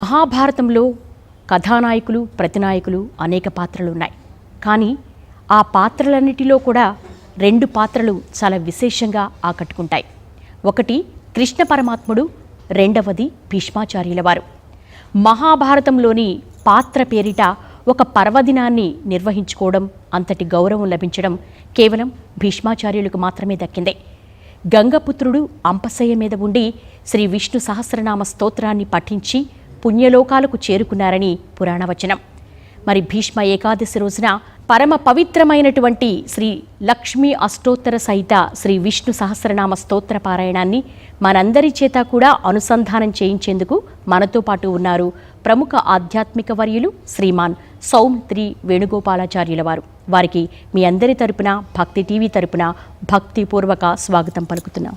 మహాభారతంలో కథానాయకులు ప్రతినాయకులు అనేక పాత్రలు ఉన్నాయి. కానీ ఆ పాత్రలన్నిటిలో కూడా రెండు పాత్రలు చాలా విశేషంగా ఆకట్టుకుంటాయి. ఒకటి కృష్ణ పరమాత్ముడు, రెండవది భీష్మాచార్యుల వారు. మహాభారతంలోని పాత్ర పేరిట ఒక పర్వదినాన్ని నిర్వహించుకోవడం, అంతటి గౌరవం లభించడం కేవలం భీష్మాచార్యులకు మాత్రమే దక్కిందే. గంగపుత్రుడు అంపశయ్య మీద ఉండి శ్రీ విష్ణు సహస్రనామ స్తోత్రాన్ని పఠించి పుణ్యలోకాలకు చేరుకున్నారని పురాణవచనం. మరి భీష్మ ఏకాదశి రోజున పరమ పవిత్రమైనటువంటి శ్రీ లక్ష్మీ అష్టోత్తర సహిత శ్రీ విష్ణు సహస్రనామ స్తోత్ర పారాయణాన్ని మనందరి చేత కూడా అనుసంధానం చేయించేందుకు మనతో పాటు ఉన్నారు ప్రముఖ ఆధ్యాత్మిక వర్యులు శ్రీమాన్ సౌమిత్రి వేణుగోపాలాచార్యుల వారు. వారికి మీ అందరి తరపున భక్తి టీవీ తరపున భక్తిపూర్వక స్వాగతం పలుకుతున్నాం.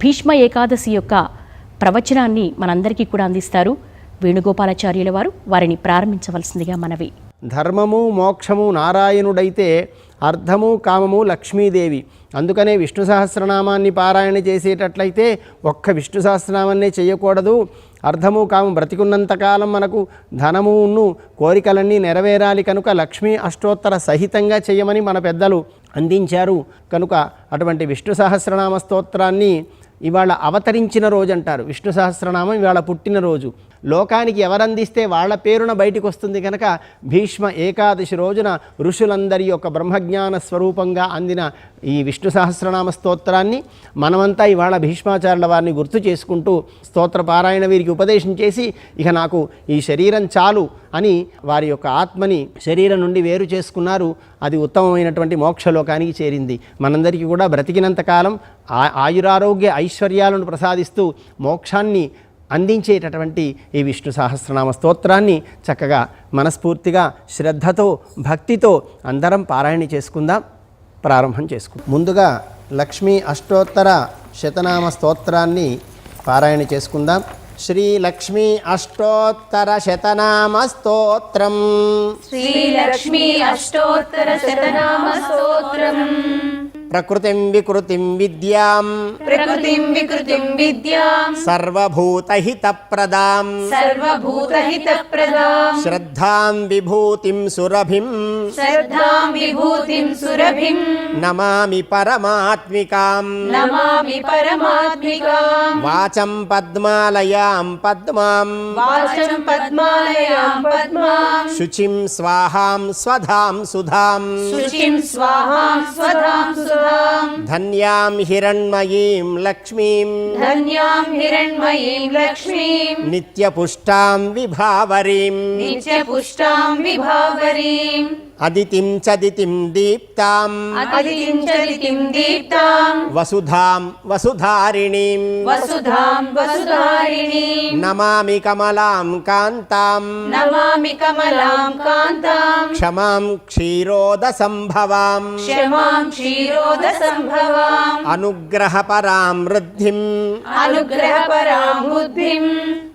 భీష్మ ఏకాదశి యొక్క ప్రవచనాన్ని మనందరికీ కూడా అందిస్తారు వేణుగోపాలాచార్యుల వారు. వారిని ప్రారంభించవలసిందిగా మనవి. ధర్మము మోక్షము నారాయణుడైతే అర్థము కామము లక్ష్మీదేవి. అందుకనే విష్ణు సహస్రనామాన్ని పారాయణ చేసేటట్లయితే ఒక్క విష్ణు సహస్రనామాన్నే చేయకూడదు. అర్థము కామం బ్రతికున్నంతకాలం మనకు ధనమును కోరికలన్నీ నెరవేరాలి కనుక లక్ష్మీ అష్టోత్తర సహితంగా చేయమని మన పెద్దలు అందించారు. కనుక అటువంటి విష్ణు సహస్రనామ స్తోత్రాన్ని ఇవాళ అవతరించిన రోజు అంటారు. విష్ణు సహస్రనామం ఇవాళ పుట్టినరోజు. లోకానికి ఎవరందిస్తే వాళ్ళ పేరున బయటికి వస్తుంది కనుక భీష్మ ఏకాదశి రోజున ఋషులందరి యొక్క బ్రహ్మజ్ఞాన స్వరూపంగా అందిన ఈ విష్ణు సహస్రనామ స్తోత్రాన్ని మనమంతా ఇవాళ భీష్మాచార్యుల వారిని గుర్తు చేసుకుంటూ స్తోత్ర పారాయణ వీరికి ఉపదేశం చేసి ఇక నాకు ఈ శరీరం చాలు అని వారి యొక్క ఆత్మని శరీరం నుండి వేరు చేసుకున్నారు. అది ఉత్తమమైనటువంటి మోక్షలోకానికి చేరింది. మనందరికీ కూడా బ్రతికినంతకాలం ఆయురారోగ్య ఐశ్వర్యాలను ప్రసాదిస్తూ మోక్షాన్ని అందించేటటువంటి ఈ విష్ణు సహస్రనామ స్తోత్రాన్ని చక్కగా మనస్ఫూర్తిగా శ్రద్ధతో భక్తితో అందరం పారాయణ చేసుకుందాం. ప్రారంభం చేసుకుందాం. ముందుగా లక్ష్మీ అష్టోత్తర శతనామ స్తోత్రాన్ని పారాయణ చేసుకుందాం. శ్రీ లక్ష్మీ అష్టోత్తర శతనామ స్తోత్రం. శ్రీ లక్ష్మీ అష్టోత్తర శతనామ స్తోత్రం. ప్రకృతిం వికృతిం విద్యాం ప్రకృతిం వికృతిం విద్యాం సర్వభూతహితప్రదాం సర్వభూతహితప్రదాం శ్రద్ధాం విభూతిం సురభిం శ్రద్ధాం విభూతిం సురభిం నమామి పరమాత్మికాం నమామి పరమాత్మికాం వాచం పద్మాలయాం పద్మాం వాచం పద్మాలయాం పద్మాం శుచిం స్వాహాం స్వధాం సుధాం శుచిం స్వాహాం స్వధాం సుధాం ధన్యాం హిరణ్మయీం లక్ష్మీం ధన్యాం హిరణ్మయీం లక్ష్మీం నిత్యపుష్టాం విభావరీం నిత్యపుష్టాం విభావరీం అదితిం చదితిం దీప్తాం అదితిం చదితిం దీప్తాం వసుధాం వసుధారిణీం వసుధాం వసుధారిణీం నమామి కమలాం కాంతాం నమామి కమలాం కాంతాం క్షమాం క్షీరోద సంభవాం క్షమాం క్షీరోద సంభవాం అనుగ్రహపరాం వృద్ధిం అనుగ్రహపరాం బుద్ధిం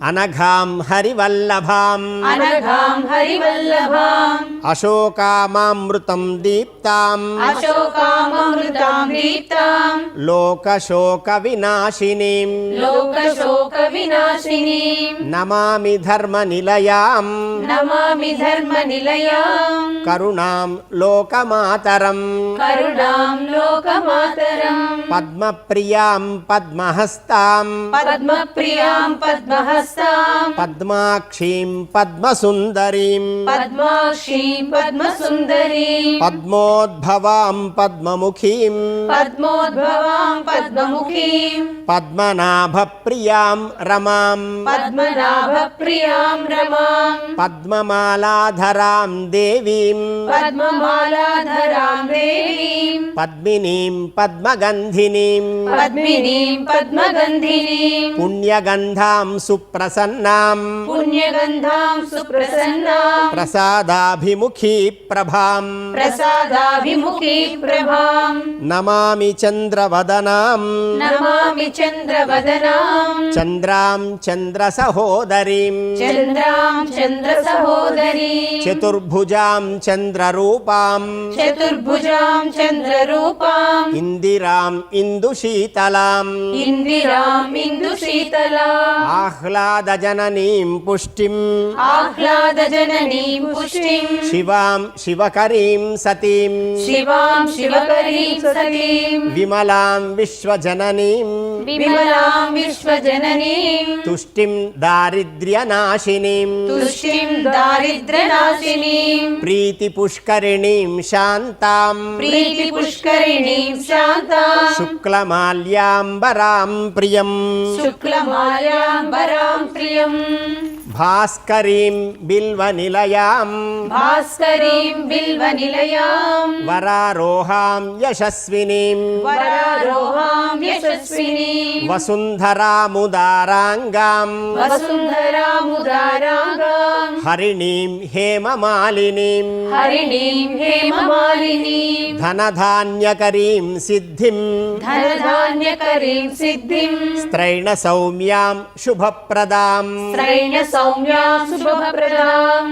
అనఘాం హరివల్లభాం అనఘాం హరివల్లభాం అశోకామామృతం దీప్తాం అశోకామృతాం దీప్తాం లోకశోక వినాశినీం లోకశోక వినాశినీం నమామి ధర్మ నిలయాం నమామి ధర్మ నిలయాం కరుణాం లోకమాతరం కరుణాం లోకమాతరం పద్మప్రియాం పద్మహస్తాం పద్మప్రియాం పద్మహస్తాం పద్మాక్షీం పద్మసుందరీం పద్మాక్షీం పద్మసుందరీం పద్మోద్భవాం పద్మముఖీం పద్మోద్భవాం పద్మముఖీం పద్మనాభప్రియాం రమాం పద్మనాభప్రియాం రమాం పద్మమాలాధరాం దేవీం పద్మమాలాధరాం దేవీం పద్మినీం పద్మగంధినీం పద్మినీం పద్మగంధినీం పుణ్యగంధాం సుప్రసన్నాం పుణ్యగంధాం సుప్రసన్నాం ప్రసాదాభిముఖీ ప్రభాం ప్రసాదాభిముఖీ ప్రభాం నమామి చంద్రవదనాం నమామి చంద్రవదనాం చంద్రాం చంద్ర సహోదరీం చంద్రాం చంద్ర సహోదరీ చతుర్భుజాం చంద్రరూపాం చతుర్భుజాం చంద్రరూపాం ఇందిరాం ఇందుశీతలాం ఇందిరాం ఇందుశీతలా ఆహ్లాదజననీం పుష్టిం ఆహ్లాదజననీం పుష్టిం శివాం శివకరీం సతీం శివాం శివకరీం సతీం విమలాం విశ్వజననీం విమలాం విశ్వజననీం తుష్టిం దారిద్ర్యనాశినీం తుష్టిం దారిద్ర్యనాశినీం ప్రీతిపుష్కరిణీం శాంతాం ప్రీతి పుష్కరిణీం శాంతాం శుక్లమాల్యాంబరాం ప్రియం శుక్లమాల్యాంబరాం ప్రియం భాస్కరీం బిల్వనిలయాం భాస్కరీం బిల్వనిలయాం వరారోహాం యశస్వినీం వరారోహాం యశస్వినీం వసుంధరాముదారాంగాం వసుంధరాముదారాంగాం హరిణీం హేమమాలినీం హరిణీం హేమమాలినీం ధనధాన్యకరీం సిద్ధిం ధనధాన్యకరీం సిద్ధిం స్త్రైణ సౌమ్యాం శుభప్రదాం శ్రైణ సౌమ్యాం శుభప్రదాం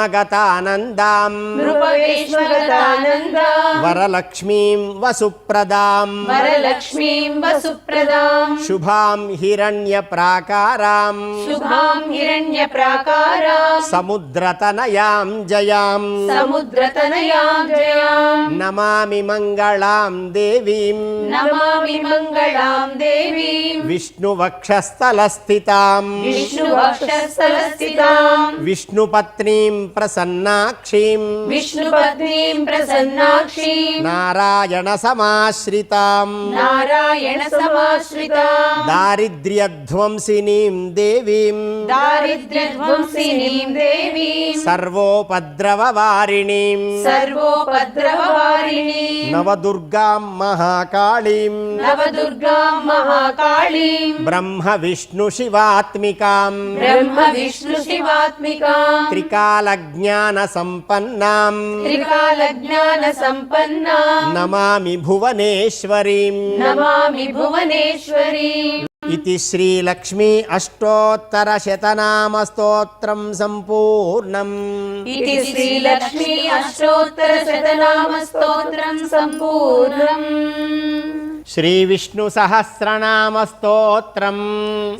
నృపవేష్మగతానందాం నృపవేష్మగతానందాం వరలక్ష్మీం వసుప్రదాం వరలక్ష్మీం వసుప్రదాం శుభాం హిరణ్యప్రాకారాం శుభాం హిరణ్యప్రాకారాం సముద్రతనయాం జయాం సముద్రతనయాం జయాం నమామి మంగళాం దేవీం నమామి మంగళాం దేవీం విష్ణువక్షస్థలస్థితాం విష్ణువక్షస్థలస్థితాం విష్ణుపత్నీం ప్రసన్నాక్షీం విష్ణుపత్నీం ప్రసన్నాక్షీం నారాయణ సమాశ్రితాం నారాయణ సమాశ్రితాం దారిద్ర్యధ్వంసినీం దేవీం దారిద్ర్యధ్వంసినీం దేవీం సర్వోపద్రవవారిణీం సర్వోపద్రవవారిణీం నవదుర్గాం మహాకాళీం నవదుర్గాం మహాకాళీం బ్రహ్మ విష్ణు శివాత్మికాం బ్రహ్మ విష్ణు శివాత్మికాం త్రికాలజ్ఞాన సంపన్నాం త్రికాల జ్ఞాన సంపన్నాం నమామి భువనేశ్వరీం నమామి భువనేశ్వరీం ఇది శ్రీలక్ష్మీ అష్టోత్తరశతనామ స్తోత్రం సంపూర్ణం. ఇది శ్రీలక్ష్మీ అష్టోత్తర శతనామ స్తోత్రం సంపూర్ణం. శ్రీ విష్ణు సహస్రనామ స్తోత్రం.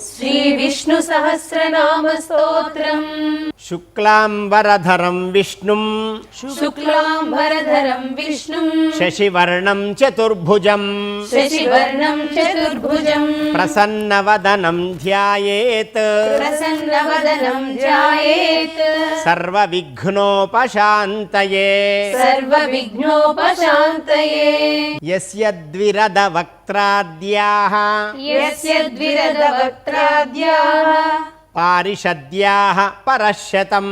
శ్రీ విష్ణు సహస్రనామ స్తోత్రం. శుక్లాంబరధరం విష్ణుం శుక్లాంబరధరం విష్ణుం శశివర్ణం చతుర్భుజం శశివర్ణం చతుర్భుజం ప్రసన్నవదనం ధ్యాయేత్ ప్రసన్నవదనం ధ్యాయేత్ సర్వవిఘ్నోపశాంతయే సర్వవిఘ్నోపశాంతయే. యస్య ద్విరద వక్త్రాద్యాః యస్య ద్విరద వక్త్రాద్యాః పారిషద్యాః పరశతం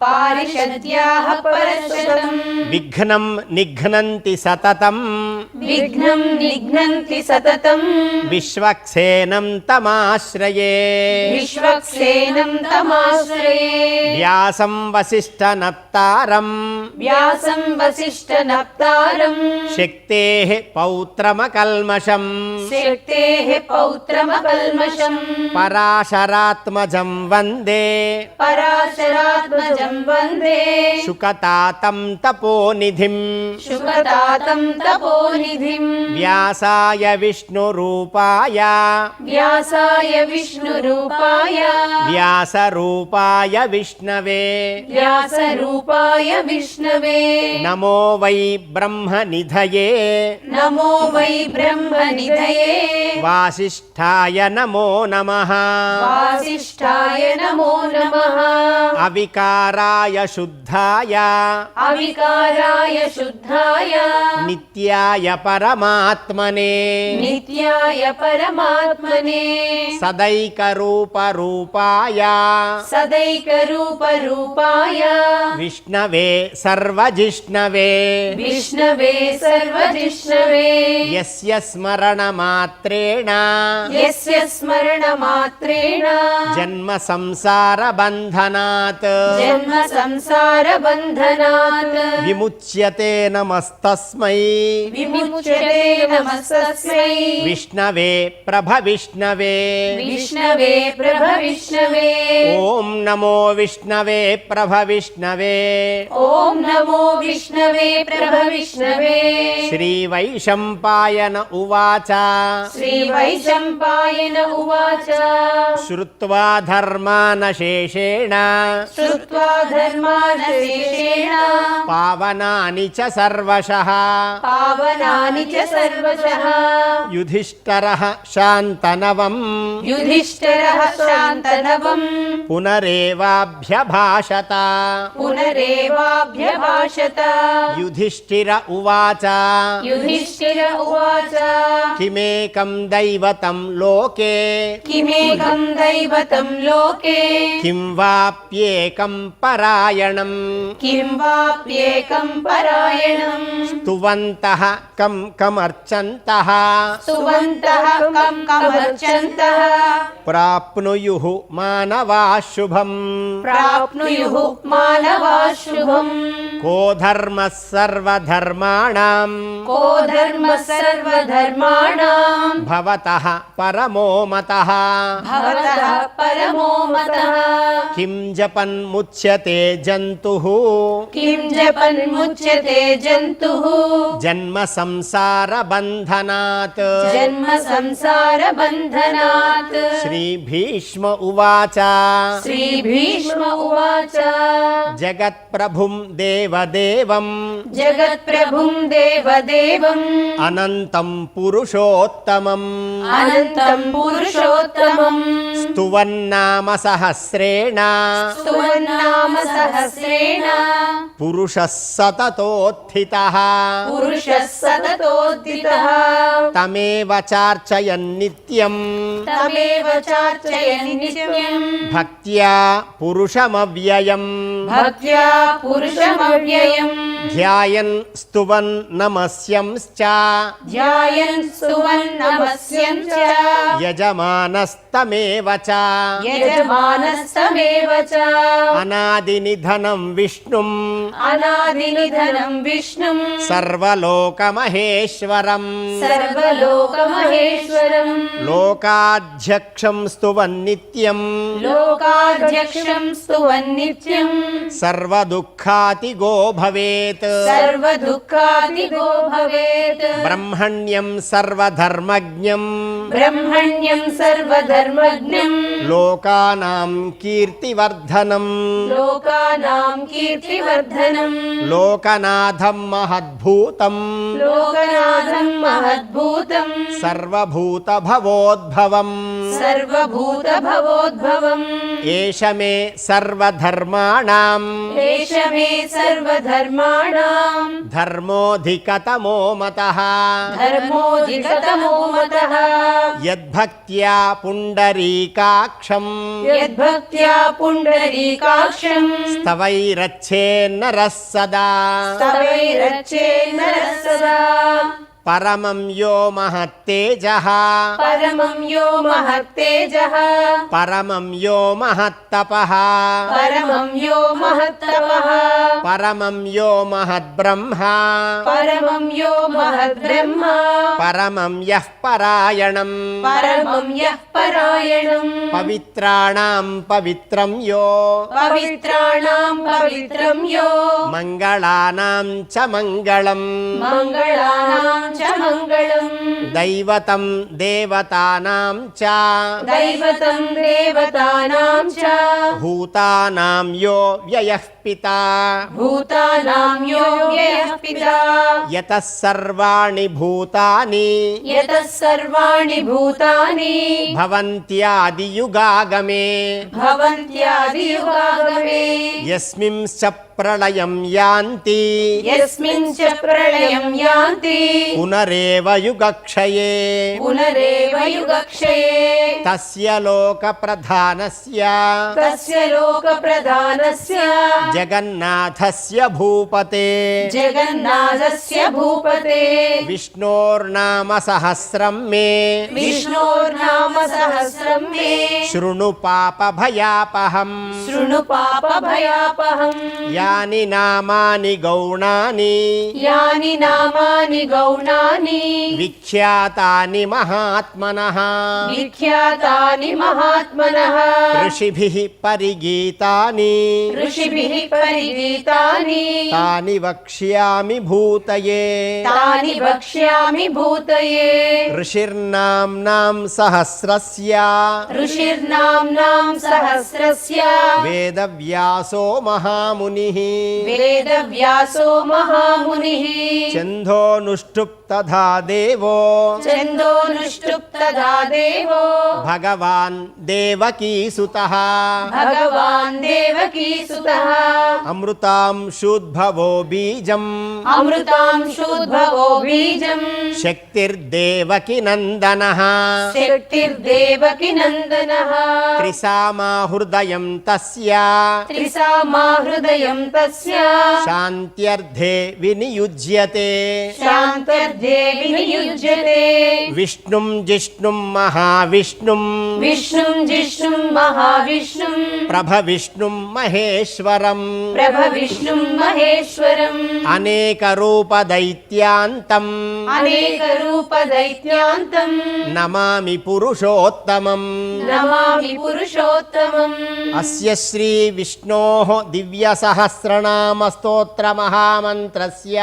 పారిషద్యాః పరశతం విఘ్నం నిఘ్నంతి సతతం విఘ్నం నిఘ్నంతి సతతం విశ్వక్సేనం తమాశ్రయే విశ్వక్సేనం తమాశ్రయే. వ్యాసం వసిష్ఠనప్తారం వ్యాసం వసిష్ఠనప్తారం శక్తేః పౌత్రమకల్మషం శక్తేః పౌత్రమకల్మషం పరాశరాత్మజం వందే పరాశరాత్మజం వందే శుకతాతం తపోనిధిం శుకతాతం తపోనిధిం. వ్యాసాయ విష్ణురూపాయ వ్యాసాయ విష్ణురూపాయ వ్యాసరూపాయ విష్ణవే వ్యాసరూపాయ విష్ణవే నమో వై బ్రహ్మనిధయే నమో వై బ్రహ్మనిధయే వాసిష్ఠాయ నమో నమః వాసిష్ఠాయ నమో నమః. అవికారాయ శుద్ధాయ అవికారాయ శుద్ధాయ నిత్యాయ పరమాత్మనే నిత్యాయ పరమాత్మనే సదైకరూపరూపాయ సదైకరూపరూపాయ విష్ణవే సర్వజిష్ణవే విష్ణవే సర్వజిష్ణవే యస్య స్మరణమాత్రేణ యస్య స్మరణమాత్రేణ జన్మ సంసార బంధనాత్ జన్మ సంసార బంధనాత్ విముచ్యతే నమస్తస్మై విముచ్యతే నమస్తస్మై విష్ణవే ప్రభవిష్ణవే విష్ణవే ప్రభవిష్ణవే ఓం నమో విష్ణవే ప్రభవిష్ణవే ఓం నమో విష్ణవే ప్రభవిష్ణవే శ్రీవైశంపాయన ఉవాచ శ్రీవైశంపాయన ఉవాచ శ్రుత్వా ధర్మానశేషేణ శ్రుత్వా ధర్మానశేషేణ పావనాని చ సర్వశః పావనాని చ సర్వశః యుధిష్ఠరః శాంతనవం యుధిష్ఠిరః శాంతనవం పునరేవాభ్యభాషత పునరేవాభ్యభాషత యుధిష్ఠిర ఉవాచ యుధిష్ఠిర ఉవాచ కిమేకం దైవతం లోకే కిమేకం దైవతం లోకే కిం వాప్యేకం పరాయణం కిం వాప్యేకం పరాయణం స్తువంతః కం కమర్చంతః సువంతః కం కమర్చంతః ప్రాప్నుయుః మానవాః శుభం ప్రాప్నుయుః మానవాః శుభం కో ధర్మః సర్వధర్మాణాం కో ధర్మః సర్వధర్మాణాం భవతః పరమో మతః భవతః పరమో మతః కిం జపన్ముచ్యతే జంతుః కిం జపన్ముచ్యతే జంతుః జన్మ సంసార బంధనాత్ జన్మ సంసార బంధనాత్ శ్రీ భీష్మ ఉవాచ శ్రీ భీష్మ ఉవాచ జగత్ప్రభుం దేవదేవం జగత్ప్రభుం దేవదేవం అనంతం పురుషోత్తమం అనంతం పురుషోత్తమం స్తువన్నామ సహస్రేణ స్తువన్నామ సహస్రేణ పురుషः సతతోత్థితః పురుషः సతతోద్దితః తమేవ చార్చయన్ నిత్యం తమేవ చార్చయన్ నిత్యం భక్త్యా పురుషమవ్యయం భక్త్యా పురుషమవ్యయం ధ్యాయన్ స్తువన్ నమస్యంశ్చ ధ్యాయన్ స్తువన్ నమస్యం చ యజమానస్తమేవ చ యజమానస్తమేవ చ అనాదినిధనం విష్ణుం అనాదినిధనం విష్ణుం సర్వలోకమహేశ్వరం సర్వలోకమహేశ్వరం లోకాధ్యక్షం స్తువన్ నిత్యం లోకాధ్యక్షం స్తువన్ నిత్యం సర్వదుఃఖాతిగో భవేత్ సర్వదుఃఖాదిగో భవేత్ బ్రహ్మణ్యం సర్వధర్మజ్ఞం బ్రహ్మణ్యం సర్వధర్మజ్ఞం లోకానాం కీర్తివర్ధనం లోకానాం కీర్తివర్ధనం లోకనాథం మహద్భూతం లోకనాథం మహద్భూతం సర్వభూత భవోద్భవం సర్వభూత భవోద్భవం ఏష మే సర్వధర్మాణాం ఏష మే సర్వధర్మాణాం ధర్మోధికతమో మతః ధర్మోధికతమో మతః యద్భక్త్యా పుండరీకాక్షం యద్భక్త్యా పుండరీకాక్షం స్తవైరచ్చేన్నరः సదా స్తవైరచ్చేన్నరः సదా పరమం యో మహత్తేజః పరమం యో మహత్తేజః పరమం యో మహత్తపః పరమం యో మహత్తపః పరమం యో మహద్బ్రహ్మ పరమం యో మహద్బ్రహ్మ పరమం యః పరాయణం పరమం యః పరాయణం పవిత్రాణాం పవిత్రం యో పవిత్రాణాం పవిత్రం యో మంగళానాం చ మంగళం మంగళానాం చ మంగళం దైవతం దేవతానాం చ దైవతం దేవతానాం చ భూతానాం యో వ్యయః పితా భూతానాం యో వ్యయః పితా యతః సర్వాణి భూతాని యతః సర్వాణి భూతాని భవంత్యాదియుగాగమే భవంత్యాదియుగాగమే యస్మింశ్చ ప్రళయం యాంతి యస్మిన్ చ ప్రళయం యాంతి పునరేవ యుగక్షయే పునరేవ యుగక్షయే తస్య లోక ప్రధానస్య తస్య లోక ప్రధానస్య జగన్నాథస్య భూపతే జగన్నాథస్య భూపతే విష్ణోర్నామ సహస్రం మే విష్ణోర్నామ సహస్రం మే శృణు పాప భయాపహం శృణు పాప భయాపహం యాని నామాని గౌణాని యాని నామాని గౌణాని విఖ్యాతాని మహాత్మనః విఖ్యాతాని మహాత్మనః ఋషిభిః పరిగీతాని ఋషిభిః పరిగీతాని తాని వక్ష్యామి భూతయే తాని వక్ష్యామి భూతయే ఋషిర్నామ్నాం సహస్రస్య ఋషిర్నామ్నాం సహస్రస్య వేదవ్యాసో మహామునిః వేదవ్యాసో మహామునిః ఛందోనుష్ఠుప్ తథా దేవో ఛందోనుష్ఠుప్ తథా దేవో భగవాన్ దేవకీసుతః భగవాన్ దేవకీసుతః అమృతాంశూద్భవో బీజం అమృతాంశూద్భవో బీజం శక్తిర్దేవకి నందనః శక్తిర్దేవకి నందనః త్రిసామాహృదయం తస్య త్రిసామాహృదయం తస్య శాంత్యర్థే వినియుజ్యతే శాంతర్ధే వినియుజ్యతే విష్ణుం జిష్ణుం మహావిష్ణుం విష్ణుం జిష్ణుం మహావిష్ణుం ప్రభవిష్ణుం మహేశ్వరం ప్రభ విష్ణుం మహేశ్వరం అనేక రూప దైత్యాంతం అనేక రూప దైత్యాంతం నమామి పురుషోత్తమం నమామి పురుషోత్తమం అస్య శ్రీ విష్ణోః దివ్య సహస్రనామ స్తోత్ర మహామంత్రస్య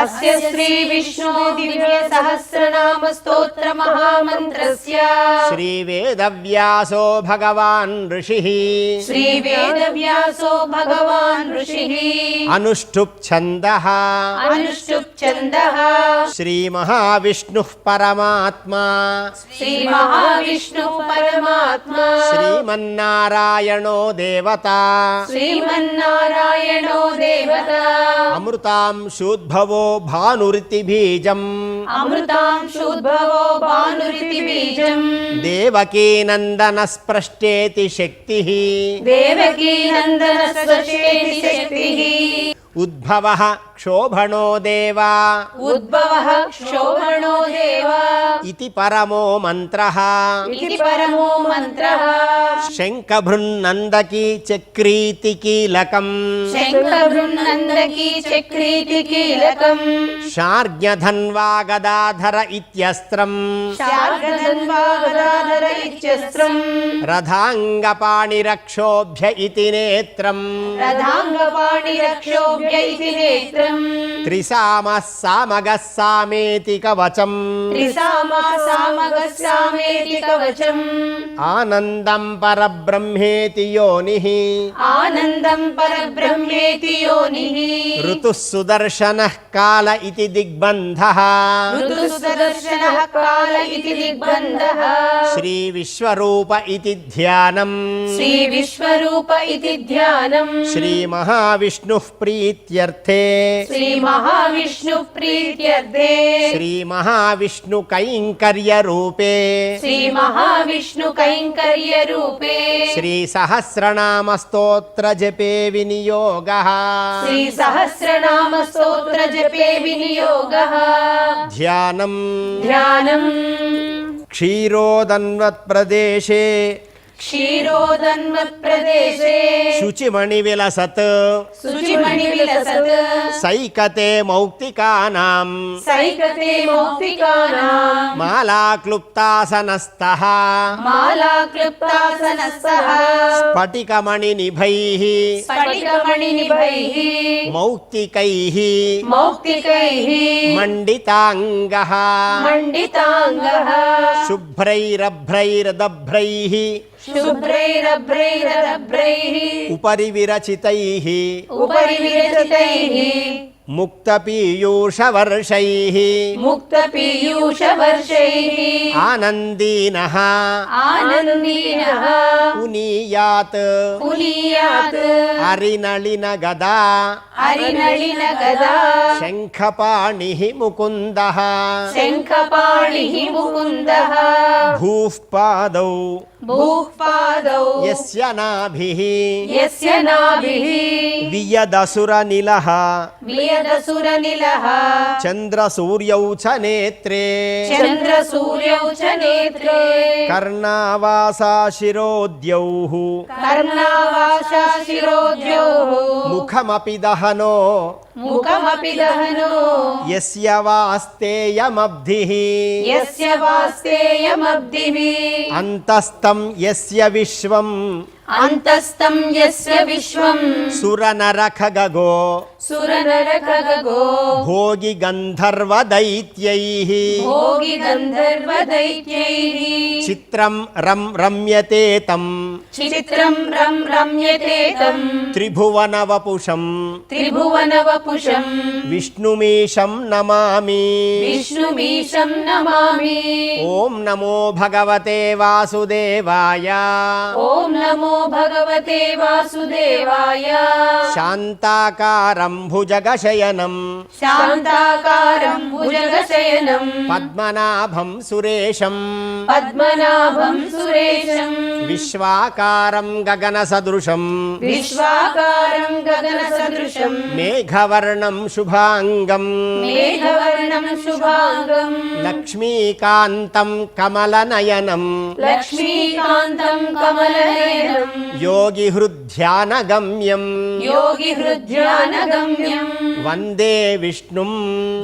అస్య శ్రీ విష్ణు దివ్య సహస్రనామ స్తోత్ర మహామంత్రస్య శ్రీ వేదవ్యాసో భగవాన్ ఋషిః శ్రీ వేదవ్యాసో భగవాన్ ఋషిః అనుష్ఠుప్ ఛందః అనుష్ఠుప్ ఛందః శ్రీ మహావిష్ణుః పరమాత్మా శ్రీ మహావిష్ణు పరమాత్మా శ్రీమన్నారాయణో దేవత శ్రీమన్నారాయణో దేవత అమృతాంశూద్భవో భానురితి బీజం అమృతాంశూద్భవో భానురితి బీజం దేవకీ నందన స్పృష్టేతి శక్తిః దేవకీ నందన స్వశేతి శక్తిః ఉద్భవః క్షోభణో దేవా ఉద్భవః క్షోభణో దేవా ఇతి పరమో మంత్రః ఇది పరమో మంత్రః శంఖభృన్నందకీ చక్రీతి కీలకం శంఖబృన్నందకీ చక్రీతి కీలకం శార్జ్ఞధన్వా గదాధర ఇత్యస్త్రం శార్గధన్వా గదాధర ఇత్యస్త్రం రథాంగపాణిరక్షోభ్య ఇతి నేత్రం రథాంగపాణి రక్షోభ్య ఇతి నేత్రం త్రిసామః సామగः సామేతి కవచం త్రిసామా సామగస్సామేతి కవచం ఆనందం పరబ్రహ్మేతి యోనిః ఆనందం పరబ్రహ్మేతి యోనిః ఋతుః సుదర్శనః కాల ఇతి దిగ్బంధః ఋతుసదర్శనః కాల ఇతి దిగ్బంధః శ్రీ విశ్వరూప ఇతి ధ్యానం శ్రీ విశ్వరూప ఇతి ధ్యానం శ్రీ మహావిష్ణుః ప్రీత్యర్థే శ్రీ మహావిష్ణు ప్రీత్యర్థే శ్రీ మహావిష్ణు కైంకర్య రూపే శ్రీ మహావిష్ణు కైంకర్య రూపే శ్రీ సహస్రనామ స్తోత్ర జపే వినియోగః శ్రీ సహస్రనామ స్తోత్ర జపే వినియోగః ధ్యానం ధ్యానం క్షీరోదన్వత్ ప్రదేశే క్షీరోదన్మత్ప్రదేశే శుచిమణి విలసత్ శుచిమణి విలసత్ సైకతే మౌక్తికానాం సైకతే మౌక్తికానాం మాలాక్లుప్తాసనస్తః మాలాక్లుప్తాసనస్తః స్ఫటికమణి నిభైః స్ఫటికమణి నిభైః మౌక్తికైః మౌక్తికైః మండితాంగః మండితాంగః శుభ్రైరభ్రైరదభ్రైః శుభ్రైరభ్రైరభ్రైః ఉపరి విరచితైః ఉపరి విరచితైః ముక్తపీయూషవర్షైః मुक्तपीयूषवर्षैः ఆనందీనః आनन्दीनः పునీయాత్ पुनीयात् హరినళినగదా हरिनलिनगदा శంఖపాణిః ముకుందః शङ्खपाणिः मुकुन्दः భూః పాదౌ भूः पादौ యస్య నాభిః यस्य नाभिः వియదసురనిలః वियदसुरनिलः చంద్రసూర్యౌ చ నేత్రే चन्द्रसूर्यौ च नेत्रे కర్ణావాసా శిరోద్యౌః कर्णावासा शिरोद्योः ముఖమపి దహనో मुखमपि दहनो యస్య వాస్తేయమబ్ధిః यस्य वास्तेयमब्धिः అంతస్థం యస్య విశ్వం अन्तस्तं यस्य विश्वम् సురనరఖగో सुरनरखगो భోగి గంధర్వదైత్యైః भोगि गन्धर्वदैत्यैः చిత్రం రమ్యతే తం चित्रं रम्यते तं త్రిభువనవపుషం त्रिभुवनवपुषं విష్ణుమీశం నమామి विष्णुमीशं नमामि ఓం నమో భగవతే వాసుదేవాయ ॐ नमो भगवते वासुदेवाय శాంతాకారం భుజగశయనం शान्ताकारं भुजगशयनं పద్మనాభం సురేశం पद्मनाभं सुरेशं విశ్వాకారం గగనసదృశం विश्वाकारं गगनसदृशं మేఘవర్ణం శుభాంగం मेघवर्णं शुभाङ्गं లక్ష్మీకాంతం కమలనయనం लक्ष्मीकान्तं कमलनयनं యోగిహృద్ధ్యానగమ్యం योगिहृद्यानगम्यं వందే విష్ణుం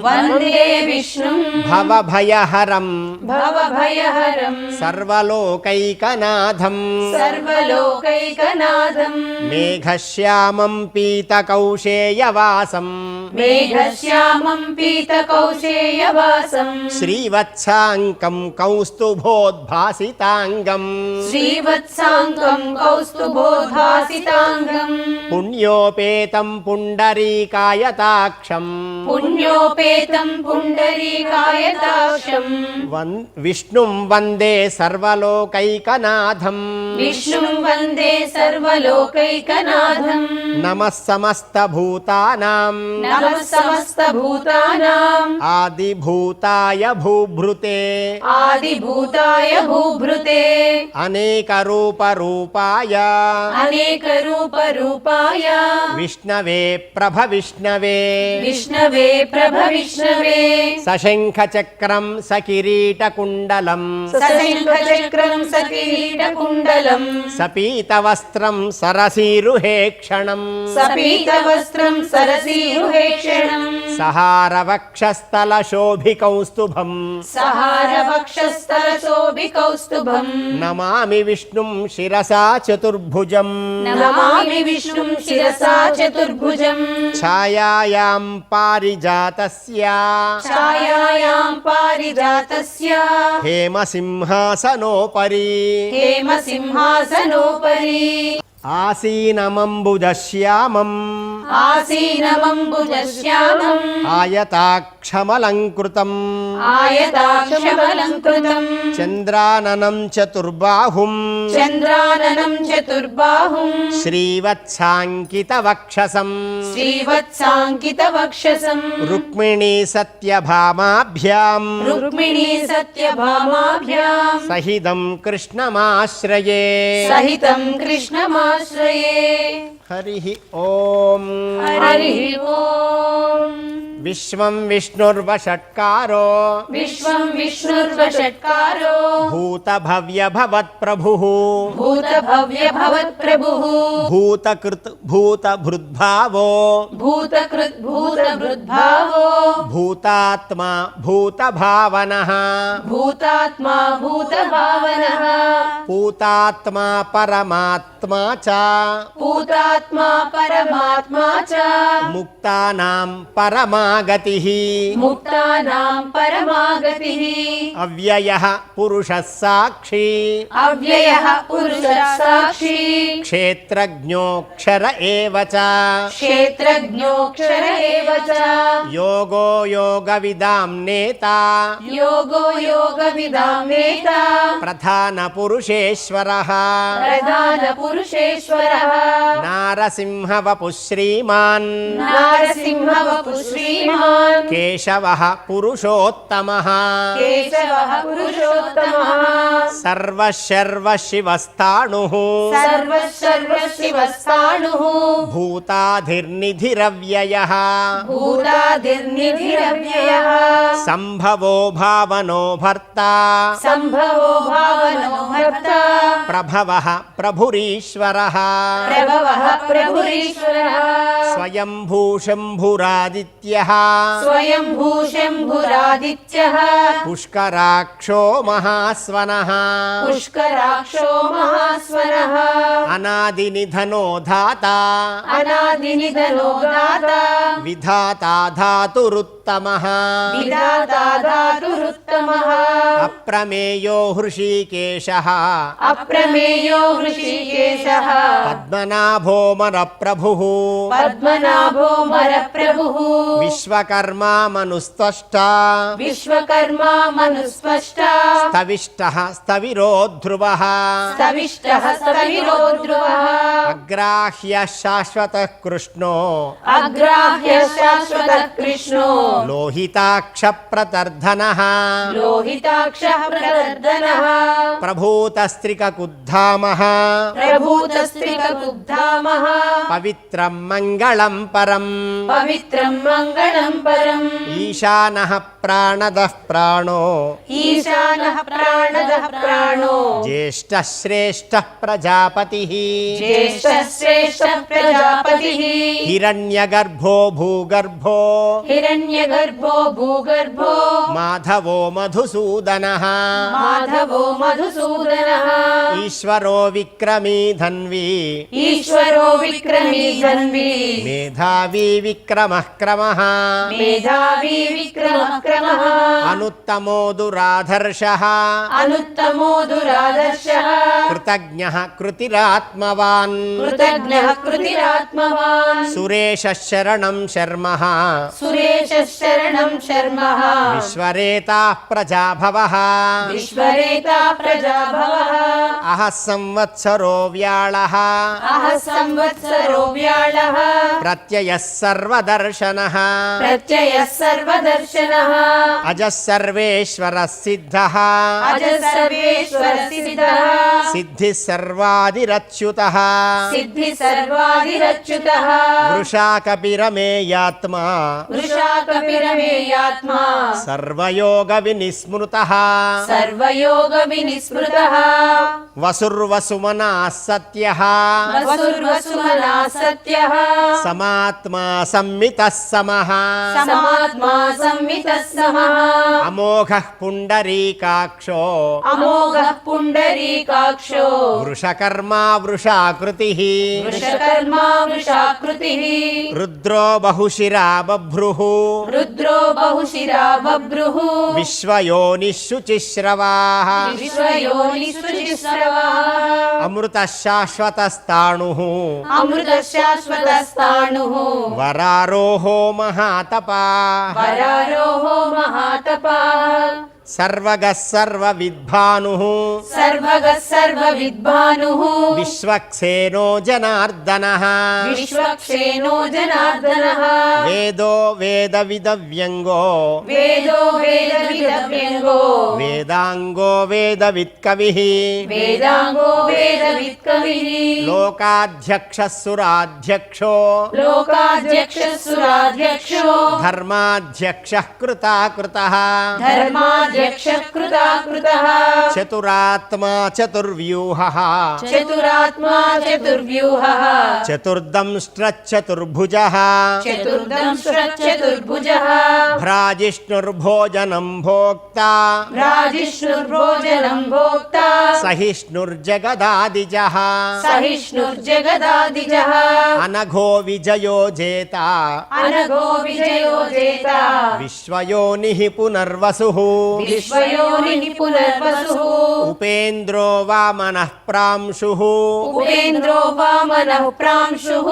वन्दे विष्णुं భవభయహరం भवभयहरं సర్వలోకైకనాథం सर्वलोकैकनाथं మేఘశ్యామం పీతకౌశేయవాసం मेघश्यामं पीतकौशेयवासं శ్రీవత్సాంకం కౌస్తుభోద్భాసితాంగం श्रीवत्साङ्गं कौस्तुभोद्भासिताङ्गं పుణ్యోపేతం పుండరీకాయతాక్షం पुण्योपेतं पुण्डरीकायताक्षं విష్ణుం వందే సర్వలోకైకనాథం विष्णुं वन्दे सर्वलोकैकनाथं నమః సమస్తభూతానాం नमः समस्तभूतानाम् ఆదిభూతాయ భూభృతే आदिभूताय भूभृते అనేకరూపరూపాయ अनेकरूपरूपाय విష్ణవే ప్రభవిష్ణవే विष्णवे प्रभविष्णवे సశంఖచక్రం సకిరీటకుండలం सशङ्खचक्रं सकिरीटकुण्डलं సపీతవస్త్రం సరసీరుహేక్షణం सपीतवस्त्रं सरसीरुहेक्षणं సహారవక్షస్థలశోభికౌస్తుభం सहारवक्षस्थलशोभिकौस्तुभं నమామి విష్ణుం శిరసా చతుర్భుజం नमामि विष्णुं शिरसा चतुर्भुजं ఛాయాయాం పారిజాతస్య छायायां पारिजातस्य హేమసింహాసనోపరి हेमसिंहासनोपरि ఆసీనమంబుజశ్యామం आसीनमम्बुजश्यामम् ఆయతాక్షమలంకృతం आयताक्षमलङ्कृतं చంద్రాననం చతుర్బాహుం चन्द्राननं चतुर्बाहुं శ్రీవత్సాంకితవక్షసం श्रीवत्साङ्कितवक्षसं రుక్మిణీ సత్యభామాభ్యాం रुक्मिणी सत्यभामाभ्यां సహితం కృష్ణమాశ్రయే सहितं कृष्णमाश्रये హరి ఓం हरिः ॐ విశ్వం విష్ణుర్వషట్కారో विश्वं विष्णुर्वषट्कारो భూతభవ్యభవత్ప్రభుః भूतभव्यभवत्प्रभुः భూతభృద్భావో भूतकृद्भूतभृद्भावो భూతాత్మా భూతభావనః भूतात्मा भूतभावनः పూతాత్మా పరమాత్మా చ पूतात्मा परमात्मा च ముక్తానాం పరమాత్మా పరమాగతిః ముక్తానాం పరమాగతిః అవ్యయః పురుషः సాక్షి అవ్యయః పురుషः సాక్షి క్షేత్రజ్ఞోక్షర ఏవ చ క్షేత్రజ్ఞోక్షర ఏవ చ యోగో యోగవిదాం నేత యోగో యోగవిదాం నేత ప్రధాన పురుషేశ్వరః ప్రధాన పురుషేశ్వరః నారసింహ వపు శ్రీమాన్ నారసింహ వపు శ్రీమాన్ కేశవః పురుషోత్తమః కేశవః పురుషోత్తమః సర్వశర్వ శివస్థాణుః సర్వ శివస్థాణుః భూతాధిర్నిధిరవ్యయః భూతాధిర్నిధిరవ్యయః సంభవో భావనో భర్త సంభవో భావనో భర్త ప్రభవః ప్రభురీశ్వరః ప్రభవః ప్రభురీశ్వరః స్వయంభూ శంభురాదిత్యః స్వయంభూ శంభురాదిత్యః పుష్కరాక్షో మహాస్వనః పుష్కరాక్షో మహాస్వనః అనాదినిధనో ధాత అనాదినిధనో దాత విధాతా ధాతురుత్తమః విధాతా ధాతురుత్తమః అప్రమేయో హృషీకేశః అప్రమేయో హృషీకేశః పద్మనాభోమర ప్రభుః పద్మనాభో మరప్రభుః విశ్వకర్మా మనుస్త్వష్ట విశ్వకర్మా మనుస్పష్ట స్తవిష్టః స్తవిరో ధ్రువః స్తవిష్టః స్తవిరో ధ్రువః అగ్రాహ్య శాశ్వతః కృష్ణో అగ్రాహ్య శాశ్వత కృష్ణో లోహితాక్ష ప్రతర్ధనః లోహితాక్షః ప్రదర్దనః ప్రభూతస్త్రికకుద్ధామః ప్రభూతస్త్రికకుద్ధామః పవిత్రం మంగళం పరం పవిత్రం మంగళం పరం ఈశానః ప్రాణదః ప్రాణో ఈశానః ప్రాణదః ప్రాణో జ్యేష్ఠః శ్రేష్ఠః ప్రజాపతిః జ్యేష్ఠః శ్రేష్ఠః ప్రజాపతిః హిరణ్యగర్భో భూగర్భో హిరణ్యగర్భో భూగర్భో మాధవో మధుసూదనః మాధవో మధుసూదనః ఈశ్వరో విక్రమీ ధన్వీ ఈశ్వరో విక్రమీ ధన్వీ మేధావీ విక్రమః క్రమః మేధావీ విక్రమః క్రమః అనుత్తమో దురాధర్షః అనుత్తమో దురాదర్శః కృతజ్ఞః కృతిరాత్మవాన్ కృతజ్ఞః కృతిరాత్మవాన్ సురేషః శరణం శర్మః సురేషః శరణం శర్మః విశ్వరేతాః ప్రజాభవః విశ్వరేతా ప్రజాభవః అహ సంవత్సరో వ్యాళః అహ సంవత్సరో వ్యాళః ప్రత్యయః సర్వదర్శనః ప్రత్యయః సర్వదర్శనః అజः సర్వేశ్వరः సిద్ధః అజः సర్వేశ్వర సిద్ధః సిద్ధిः సర్వాదిరచ్యుతః సిద్ధి సర్వాదిరచ్యుతః వృషా కపిరమేయాత్మా వృషా కపిరమేయాత్మా సర్వయోగ వినిస్మృతః సర్వయోగ వినిస్మృతః వసుర్వసుమనా సత్యః వసుర్వసుమనా సత్యః సమాత్మా సంమితః సమః సమాత్మా సంమితః సమః అమోఘః పుండరీకాక్షో అమోఘః పుండరీకాక్షో వృషకర్మా వృషాకృతిః వృషకర్మా వృషాకృతిః రుద్రో బహుశిరా బభ్రుః రుద్రో బహుశిరా బభ్రుః విశ్వయోనిశుచిశ్రవాః విశ్వయోనిస్సుచిస్రవః అమృత శాశ్వతస్థాణుః అమృత శాశ్వతస్థాణుః వరారోహో మహాతపా వరారోహో మహాతపాః సర్వగः సర్వవిద్భానుః సర్వగः సర్వవిద్భానుః విశ్వక్సేనో జనార్దనః విశ్వక్షేణో జనార్దనః వేదో వేదవిదవ్యంగో వేదో వేదవిదవ్యంగో వేదాంగో వేదవిత్కవిః వేదాంగో వేదవిత్కవిః లోకాధ్యక్షः సురాధ్యక్షో లోకాధ్యక్షः సురాధ్యక్షో ధర్మాధ్యక్షः కృతాకృతః ధర్మాధ్యక్షः यक्षकृताकृतः చతురాత్మా చతుర్వ్యూహః चतुरात्मा चतुर्व्यूहः చతుర్దంష్ట్రచతుర్భుజः चतुर्दंष्ट्रचतुर्भुजः భ్రాజిష్ణుర్భోజనం భోక్తా राजिष्णुर्भोजनं भोक्ता సహిష్ణుర్జగదాదిజः सहिष्णुर्जगदादिजः అనఘో విజయో జేత अनघो विजयो जेता విశ్వయోనిః పునర్వసుః विश्वयोनिः पुनर्वसुः ఉపేంద్రో వామనః ప్రాంశుః उपेन्द्रो वामनः प्रांशुः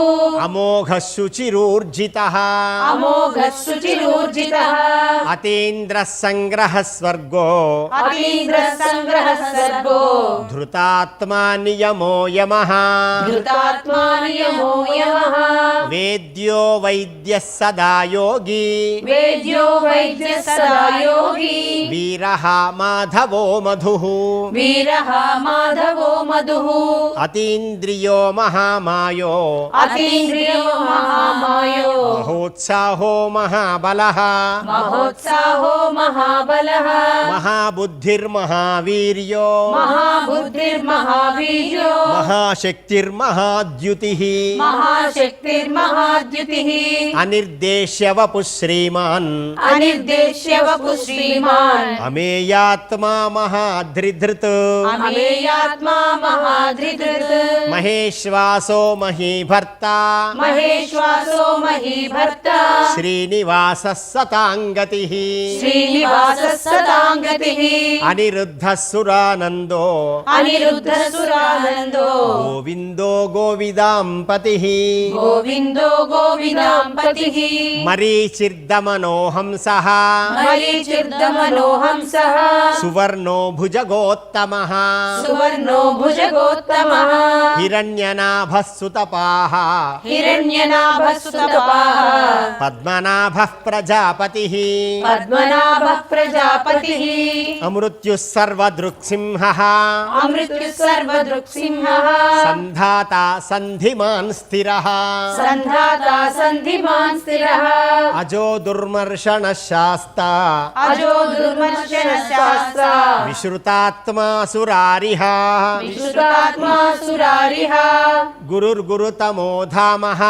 అమోఘః శుచిరూర్జితः अमोघः शुचिरूर्जितः అతీంద్రః సంగ్రహः స్వర్గో अतीन्द्रः सङ्ग्रहः सर्गो ధృతాత్మా నియమో యమః धृतात्मा नियमो यमः వేద్యో వైద్యः సదా యోగి वेद्यो वैद्यः सदा योगी వీరః మాధవో మధుః वीरः माधवो मधुः అతీంద్రియో మహామాయో अतीन्द्रियो महामायो మహోత్సాహో మహాబలః महोत्साहो महाबलः మహాబుద్ధిర్మహావీర్యో महाबुद्धिर्महावीर्यो మహాశక్తిర్మహాద్యుతిః महाशक्तिर्महाद्युतिः అనిర్దేశ్య వపుః శ్రీమాన్ अनिर्देश्य वपुः श्रीमान् అమేయాత్మా మహాధృధృత్ अमेयात्मा महाधृधृत् మహేశ్వాసో మహీభర్త महेश्वासो महीभर्ता శ్రీనివాసः సతాంగతిః श्रीनिवासः सताङ्गतिः అనిరుద్ధः సురానందో अनिरुद्धसुरानन्दो గోవిందో గోవిదాంపతిః गोविन्दो गोविदाम्पतिः మరీచిర్దమనోహంసః मरीचिर्दमनोहंसः సువర్ణో భుజగోత్తమః सुवर्णो भुजगोत्तमः హిరణ్యనాభः సుతపాః हिरण्यनाभस्तपाः పద్మనాభः ప్రజాపతిః पद्मनाभः प्रजापतिः అమృత్యుః సర్వదృక్సింహః अमृत्युः सर्वदृक्सिंहः సంధాత సంధిమాన్ స్థిరః सन्धाता सन्धिमान् स्थिरः అజో దుర్మర్షణ శాస్త अजो दुर्मर्शनशास्त्रा విశ్రుతాత్మా సురారిః विश्रुतात्मा सुरारिः గురుర్గురుతమో ధామః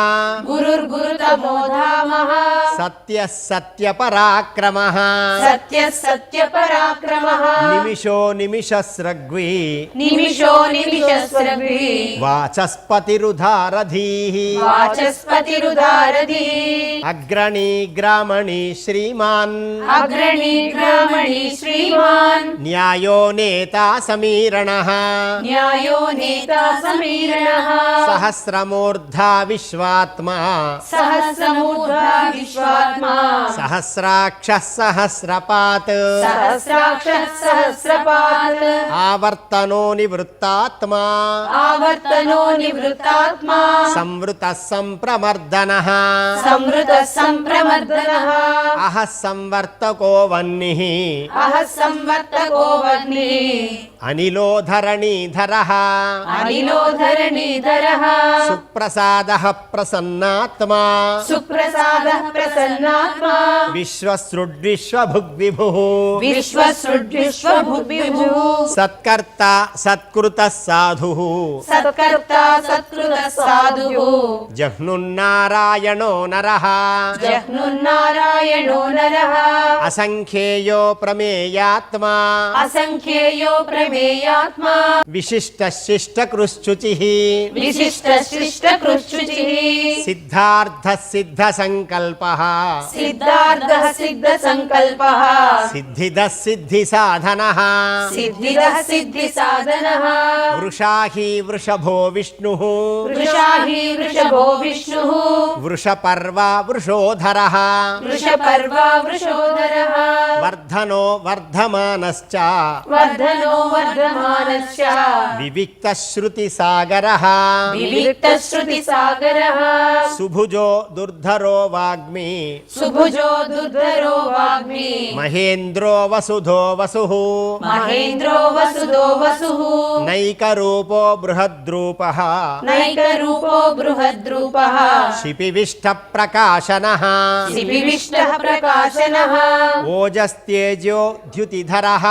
गुरुर्गुरुतमो धामः సత్యः సత్యపరాక్రమः सत्यः सत्यपराक्रमः నిమిషో నిమిషస్రగ్వి निमिषो निमिषस्रभिः వాచస్పతిరుధారధీః वाचस्पतिरुदारधिः అగ్రణీ గ్రామణీ శ్రీమాన్ अग्रणी ग्रामणी श्रीमान् న్యాయో నేతా సమీరణః न्यायो नेता समीरणः సహస్రమూర్ధా విశ్వాత్మా सहस्रमूर्धा विश्वात्मा సహస్రాక్షः సహస్రపాత్ सहस्राक्षः सहस्रपात् ఆవర్తనో నివృత్తాత్మా आवर्तनो निवृत्तात्मा సంవృతः సంప్రమర్దనః संवृतः सम्प्रमर्दनः అహ సంవర్తకో వన్నిః अहः संवर्तको वह्निः అనిలో ధరణీధరః अनिलो धरणीधरः సుప్రసాదః ప్రసన్నాత్మా सुप्रसादः प्रसन्नात्मा విశ్వసృడ్విశ్వభుగ్విభుః विश्वसृड्विश्वभुविभुः సత్కర్త సత్కృతः సాధుః सत्कर्ता सत्कृतः साधुः జహ్నున్నారాయణో నరః जह्नुन्नारायणो नरः అసంఖ్యేయో ప్రమేయాత్మా असङ्ख्येयो प्रमेयात्मा విశిష్టశిష్టకృశ్చుచిః विशिष्टशिष्टकृच्छुचिः సిద్ధార్థः సిద్ధసంకల్పः सिद्धार्थः सिद्धसङ्कल्पः సిద్ధిదः సిద్ధిసాధనः सिद्धिदः सिद्धिसाधनः వృషాహి వృషభో విష్ణుః वृषाहि वृषभो विष्णुः వృషపర్వా వృషోధరः वृषपर्वा वृषोदरः వర్ధనో వర్ధమానశ్చ वर्धनो वर्धमानश्च వివిక్తశ్రుతిసాగరः विविक्तश्रुतिसागरः సుభుజో దుర్ధరో వాగ్మి सुभुजो दुर्धरो वाग्मी మహేంద్రో వసుధో వసుః महेन्द्रो वसुदो वसुः నైకరూపో బృహద్రూపः नैकरूपो बृहद्रूपः भवद्रूपः शिपिविष्टप्रकाशनः शिपिविष्टः प्रकाशनः ओजस्तेजोद्युतिधरः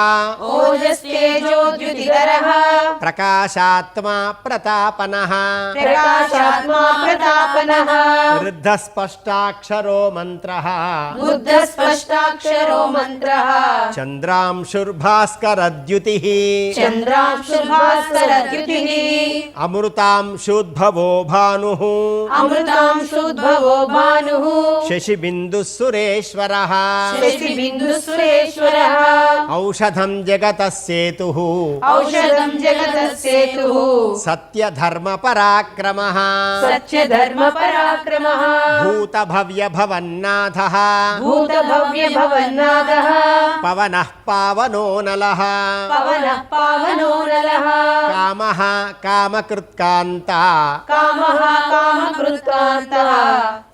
ओजस्तेजोद्युतिधरः प्रकाशात्मा प्रतापनः प्रकाशात्मा प्रतापनः वृद्धस्पष्टाक्षरो मन्त्रः बुद्धस्पष्टाक्षरो मन्त्रः चन्द्रांशुर्भास्करद्युतिः चन्द्रांशुभास्करद्युतिः अमृतांशुद्भवो भानुः अमृतांशुद्भवो भानुः शशिबिन्दुः सुरेश्वरः शशिबिन्दुसुरेश्वरः औषधं जगतः सेतुः औषधं जगतः सेतुः सत्यधर्मपराक्रमः सत्यधर्मपराक्रमः भूतभव्यभवन्नाथः भूतभव्यभवन्नाथः पवनः पावनो नलः पवनः पावनो नलः कामः कामकृत्कान्ता कामः कामकृत्कान्तः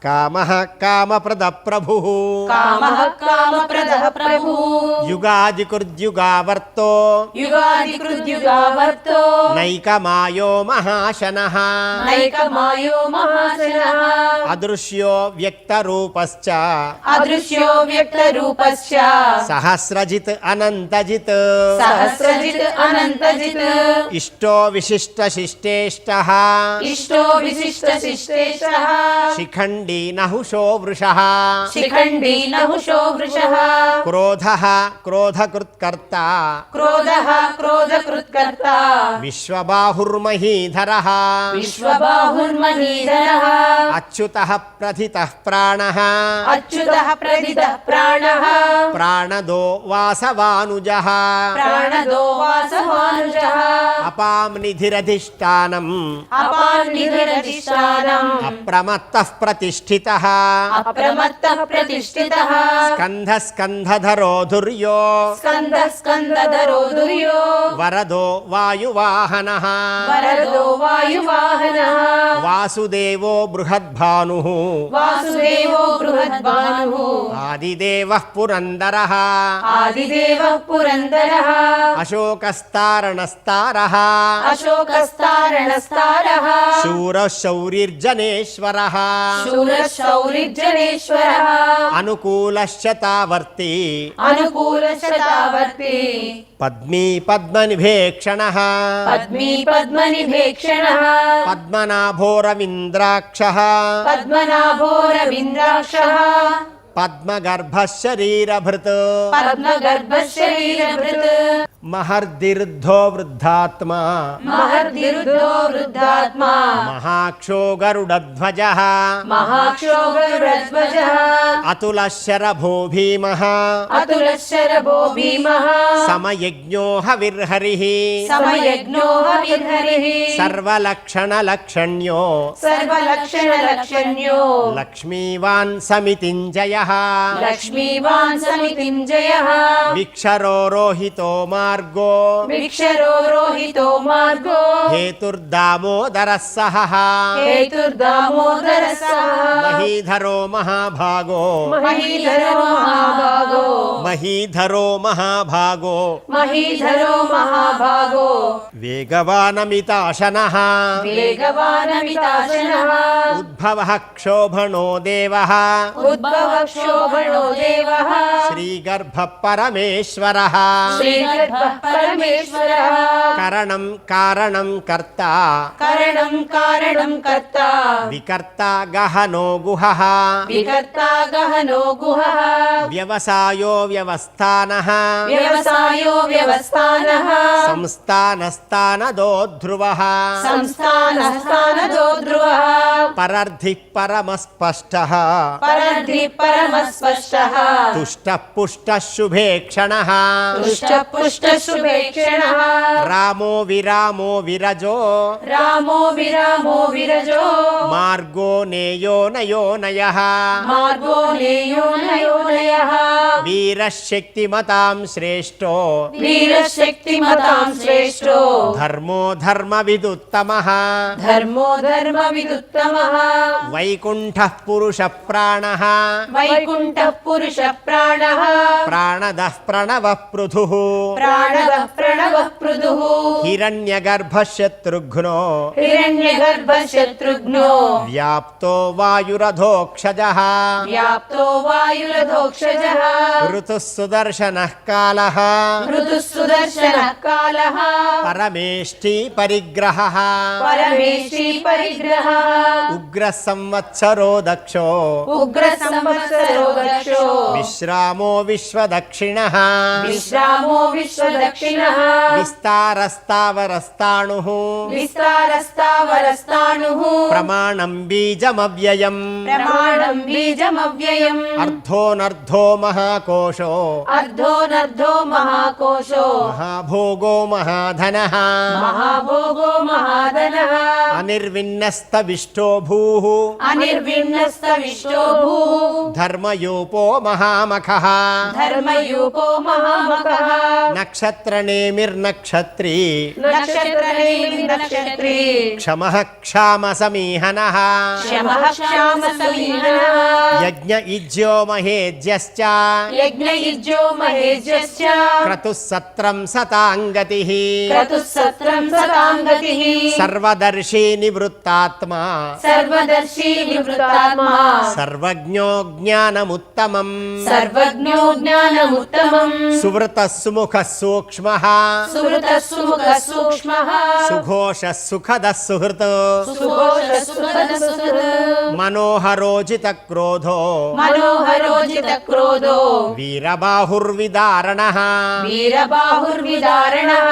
कामः कामप्रदप्रभुः कामः कामप्रदः प्रभुः युगादिकृद्युगावर्तो युगादिकृद्युगावर्तो नैकमायो महाशनः नैकमायो महाशनः अदृश्यो व्यक्तरूपश्च अदृश्यो व्यक्तरूपश्च सहस्रजित् अनन्तजित् सहस्रजित् अनन्तजित् इष्टो विशिष्टशिष्टेष्टः इष्टो विशिष्टशिष्टेष्टः शिखण्डी नहुषो वृषः शिखण्डी नहुषो वृषः क्रोधः क्रोधकृत्कर्ता क्रोधः क्रोधकृत्कर्ता विश्वबाहुर्महीधरः विश्वबाहुर्महीधरः अच्युतः प्रथितः प्राणः अच्युतः प्रथितः प्राणः प्राणदो वासवानुजः प्राणदो वासवानुजः अपां निधिरधिष्ठानम् अपान्निधिरधिष्ठानम् अप्रमत्तः प्रतिष्ठितः अप्रमत्तः प्रतिष्ठितः स्कन्धस्कन्धधरो धुर्यो स्कन्दः स्कन्दधरो दुर्यो वरदो वायुवाहनः वरदो वायुवाहनः वासुदेवो बृहद्भानुः वासुदेवो बृहद्भानुः आदिदेवः पुरन्दरः आदिदेवः पुरन्दरः अशोकस्तारणस्तारः अशोकस्तारणस्तारः शूरः शौरिर्जनेश्वरः शूरः शौरिर्जनेश्वरः अनुकूलश्चतावर्ती अनुकूलशतावर्ती पद्मी पद्मनिभेक्षणः पद्मी पद्मनिभेक्षणः पद्मनाभोरविन्द्राक्षः पद्मनाभोरविन्द्राक्षः पद्मगर्भः शरीरभृत् पद्मगर्भः शरीरभृत् महर्दिर्द्धो वृद्धात्मा महर्दिरुद्धो वृद्धात्मा महाक्षो गरुडध्वजः महाक्षो गरुडध्वजः अतुलः शरभो भीमः अतुलः शरभो भीमः समयज्ञो हविर्हरिः समयज्ञो हविर्हरिः सर्वलक्षणलक्षण्यो सर्वलक्षणलक्षण्यो लक्ष्मीवान् समितिञ्जयः लक्ष्मीवान् समितिञ्जयः विक्षरो रोहितो मार्गो विक्षरो रोहितो मार्गो हेतुर्दामोदरः सहः हेतुर्दामोदरः सहः महीधरो महाभागो महीधरो महाभागो महीधरो महाभागो महीधरो महाभागो वेगवानमिताशनः वेगवानमिताशनः उद्भवः क्षोभणो देवः उद्भवः क्षोभणो देवः श्रीगर्भः परमेश्वरः श्रीगर्भः परमेश्वरः करणं कारणं कर्ता करणं कारणं कर्ता विकर्ता गहनो गुहः विकर्ता गहनो गुहः व्यवसायो व्यवस्थानः व्यवसायो व्यवस्थानः संस्थानस्तानदो ध्रुवः संस्थानस्थानदो ध्रुवः परर्धिः परमस्पष्टः परर्धि परमस्पष्टः तुष्टः पुष्टः शुभेक्षणः पुष्टः शुभेक्षणः रामो विरामो विरजो रामो विरामो विरजो मार्गो नेयो नयो नयः मार्गो नेयो नयो नयः वीरः शक्तिमतां श्रेष्ठो वीरशक्तिमतां श्रेष्ठो धर्मो धर्मविदुत्तमः धर्मो धर्मविदुत्तमः वैकुण्ठः पुरुषप्राणः वैकुण्ठः पुरुषप्राणः प्राणदः प्रणवः पृथुः प्राणवः प्रणवः पृथुः हिरण्यगर्भः शत्रुघ्नो हिरण्यगर्भः शत्रुघ्नो వ్యాప్తో వాయురధోక్షజః వ్యాప్తో వాయురధోక్షజః ఋతుః సుదర్శనః కాలః ఋతుః సుదర్శనః కాలః పరమేష్ఠీ పరిగ్రహః పరమేష్ఠీ పరిగ్రహः ఉగ్ర సంవత్సరో దక్షో ఉగ్ర సంవత్సరో దక్షో విశ్రామో విశ్వదక్షిణః విశ్రామో విశ్వదక్షిణः విస్తారస్తావరస్తాణుః విస్తారస్తావరస్తాణుః ప్రమాణం బీజమవ్యయం ప్రమాణం బీజమవ్యయం అర్ధోనర్ధో మహాకోశో అర్ధోనర్ధో మహాకోశో మహాభోగో మహాధనః మహాభోగో మహాధనః అనిర్విన్నస్తవిష్టో భూః అనిర్విన్నస్తవిష్టో భూః ధర్మయూపో మహామఖః ధర్మయూపో మహామఖః నక్షత్రనేమిర్నక్షత్రీ నక్షత్రనేమి నక్షత్రీ క్షమః క్షామసమీహనః క్షమః క్షామసమీహనః యజ్ఞ ఇజ్యో మహేజ్యశ్చ యజ్ఞయుజ్యో మహేజ్యశ్చ క్రతుః సత్రం సతాంగతిః క్రతుః సత్రం సతాంగతిః సర్వదర్శీ నివృత్తాత్మా సర్వదర్శీ నివృత్తాత్మా సర్వజ్ఞో జ్ఞానముత్తమం సర్వజ్ఞో జ్ఞానముత్తమం సువృతః సుముఖः సూక్ష్మః సుహృతః సుముఖः సూక్ష్మః సుఘోషः సుఖదः సుహృత్ సుఘోషः సుఖదः సుహృత్ మనోహరోజిత క్రోధో మనోహరోజిత క్రోధో వీరబాహుర్విదారణః వీరబాహుర్విదారణः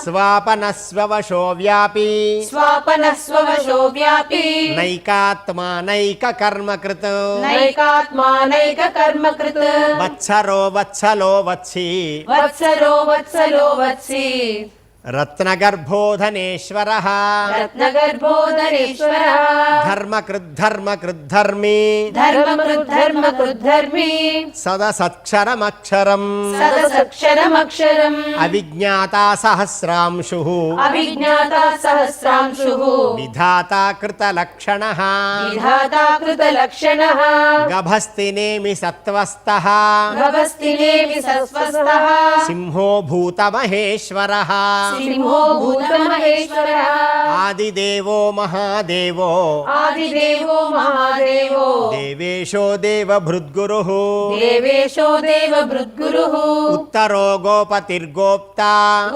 స్వాపనస్వవశో వ్యాపీ స్వాపనస్వవశో వ్యాపీ నైకాత్మా నైకకర్మకృత్ నైకాత్మా నైక కర్మకృత్ వత్సరో వత్సలో వత్సి వత్సరో వత్సలో వత్సి రత్నగర్భోధనేశ్వరః రత్నగర్భోధరేశ్వరः ధర్మకృద్ధర్మకృద్ధర్మి ధర్మకృద్ధర్మకృద్ధర్మి సదసత్క్షరమక్షరం సదసక్షరమక్షరం అవిజ్ఞాతా సహస్రాంశుః అవిజ్ఞాతా సహస్రాంశుః విధాతా కృతలక్షణః విధాతా కృతలక్షణः గభస్తినేమి సత్వస్తః గభస్తినేమి సస్వస్తః సింహో భూతమహేశ్వరః సింహో భూతమహేశ్వరः ఆదిదేవో మహాదేవో ఆదిదేవో మహాదేవో దేవేశో దేవభృద్గురుః దేవేశో దేవభృద్గురుః ఉత్తరో గోపతిర్గోప్తా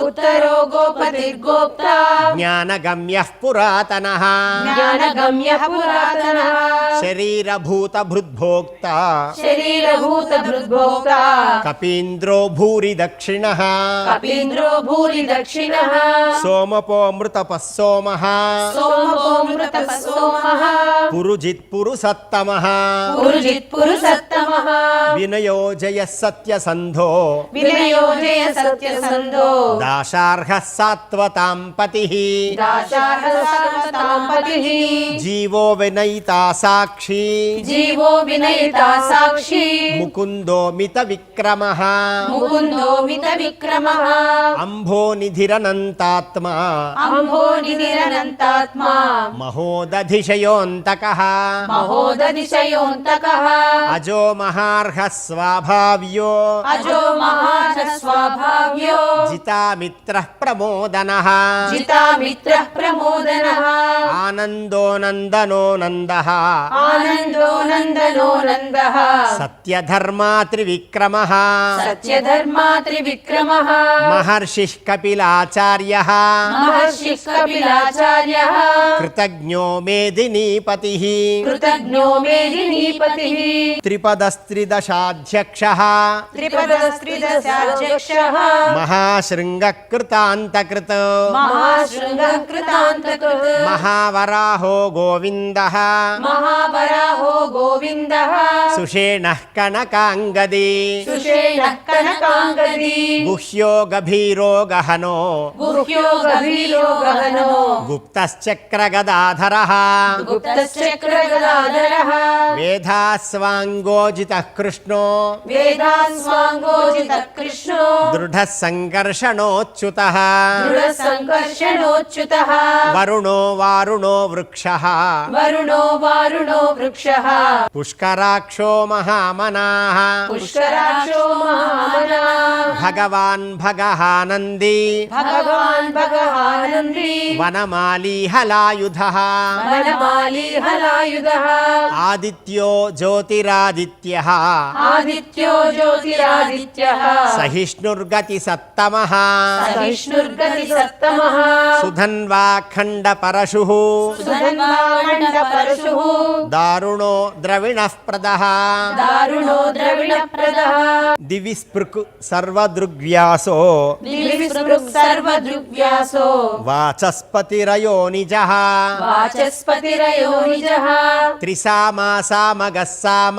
ఉత్తరో గోపతిర్గోప్తా జ్ఞానగమ్యః పురాతనః జ్ఞానగమ్యః పురాతనः శరీరభూతభృద్భోక్తా శరీరభూతభృద్భోక్తా కపీంద్రో భూరి దక్షిణః కపీంద్రో భూరి దక్షిణः సోమపోమృతపః సోమః సోమపోమృతః సోమః పురుజిత్పురుసత్తమః పురుజిత్పురుసత్తమః వినయోజయः సత్యసంధో వినయోజయ సత్యసంధో దాశార్హः సాత్వతాం పతిః దాశార్హసాంపతిః జీవో వినయితా సాక్షి జీవో వినయితా సాక్షి ముకుందో మిత విక్రమః ముకుందో మిత విక్రమః అంభోనిధిరనంతాత్మా అంభోనిధిరనంతాత్మా మహోదధిశయోంతకః మహోదధిశయోంతకః అజో మహార్హः స్వాభావ్యో అజో మహార్హ స్వభావ్యో జితామిత్రః ప్రమోదనః జితామిత్రః ప్రమోదనః ఆనందో నందనో నందః ఆనందో నందనో నందః సత్యధర్మా త్రివిక్రమః సత్యధర్మా త్రివిక్రమః మహర్షిః కపిలాచార్యః మహర్షిః కపిలాచార్యः కృతజ్ఞో మేదినీపతిః కృతజ్ఞో మేదినీపతిః త్రిపదస్త్రిదశాధ్యక్షः త్రిపదస్త్రిదశాధ్యక్షः మహాశృంగకృతాంతకృత్ మహాశృంగః కృతాంతకృత్ మహావరాహో గోవిందః మహావరాహో గోవిందः సుషేణః కనకాంగది సుషేణః కనకాంగది గుహ్యో గభీరో గహనో గుహ్యో గభీరో గహనో గుప్తశ్చక్రగదాధరः గుప్తశ్చక్రగదాధరः వేదాస్వాంగోజితః కృష్ణో వేదాస్వాంగోజితః కృష్ణో దృఢः సంకర్షణోచ్యుతः దృఢసంకర్షణోచ్యుతः వరుణో వారుణో వృక్షः వరుణో వారుణో दारुणो वृक्षः पुष्कराक्षो महामनाः पुष्कराक्षो महामनाः भगवान् भगहानन्दी भगवान् भगहानन्दी वनमाली हलायुधः वनमाली हलायुधः आदित्यो ज्योतिरादित्यः आदित्यो ज्योतिरादित्यः सहिष्णुर्गतिसत्तमः सहिष्णुर्गतिसत्तमः सुधन्वा खण्डपरशुः सुधन्वामण्डपरशुः दारुणो द्रविणः प्रदः दारुणो द्रविणप्रदः दिविस्पृक् सर्वदृग्व्यासो दिविस्पृक् सर्वदृग्व्यासो वाचस्पतिरयो निजः वाचस्पतिरयो निजः त्रिसामासामगः साम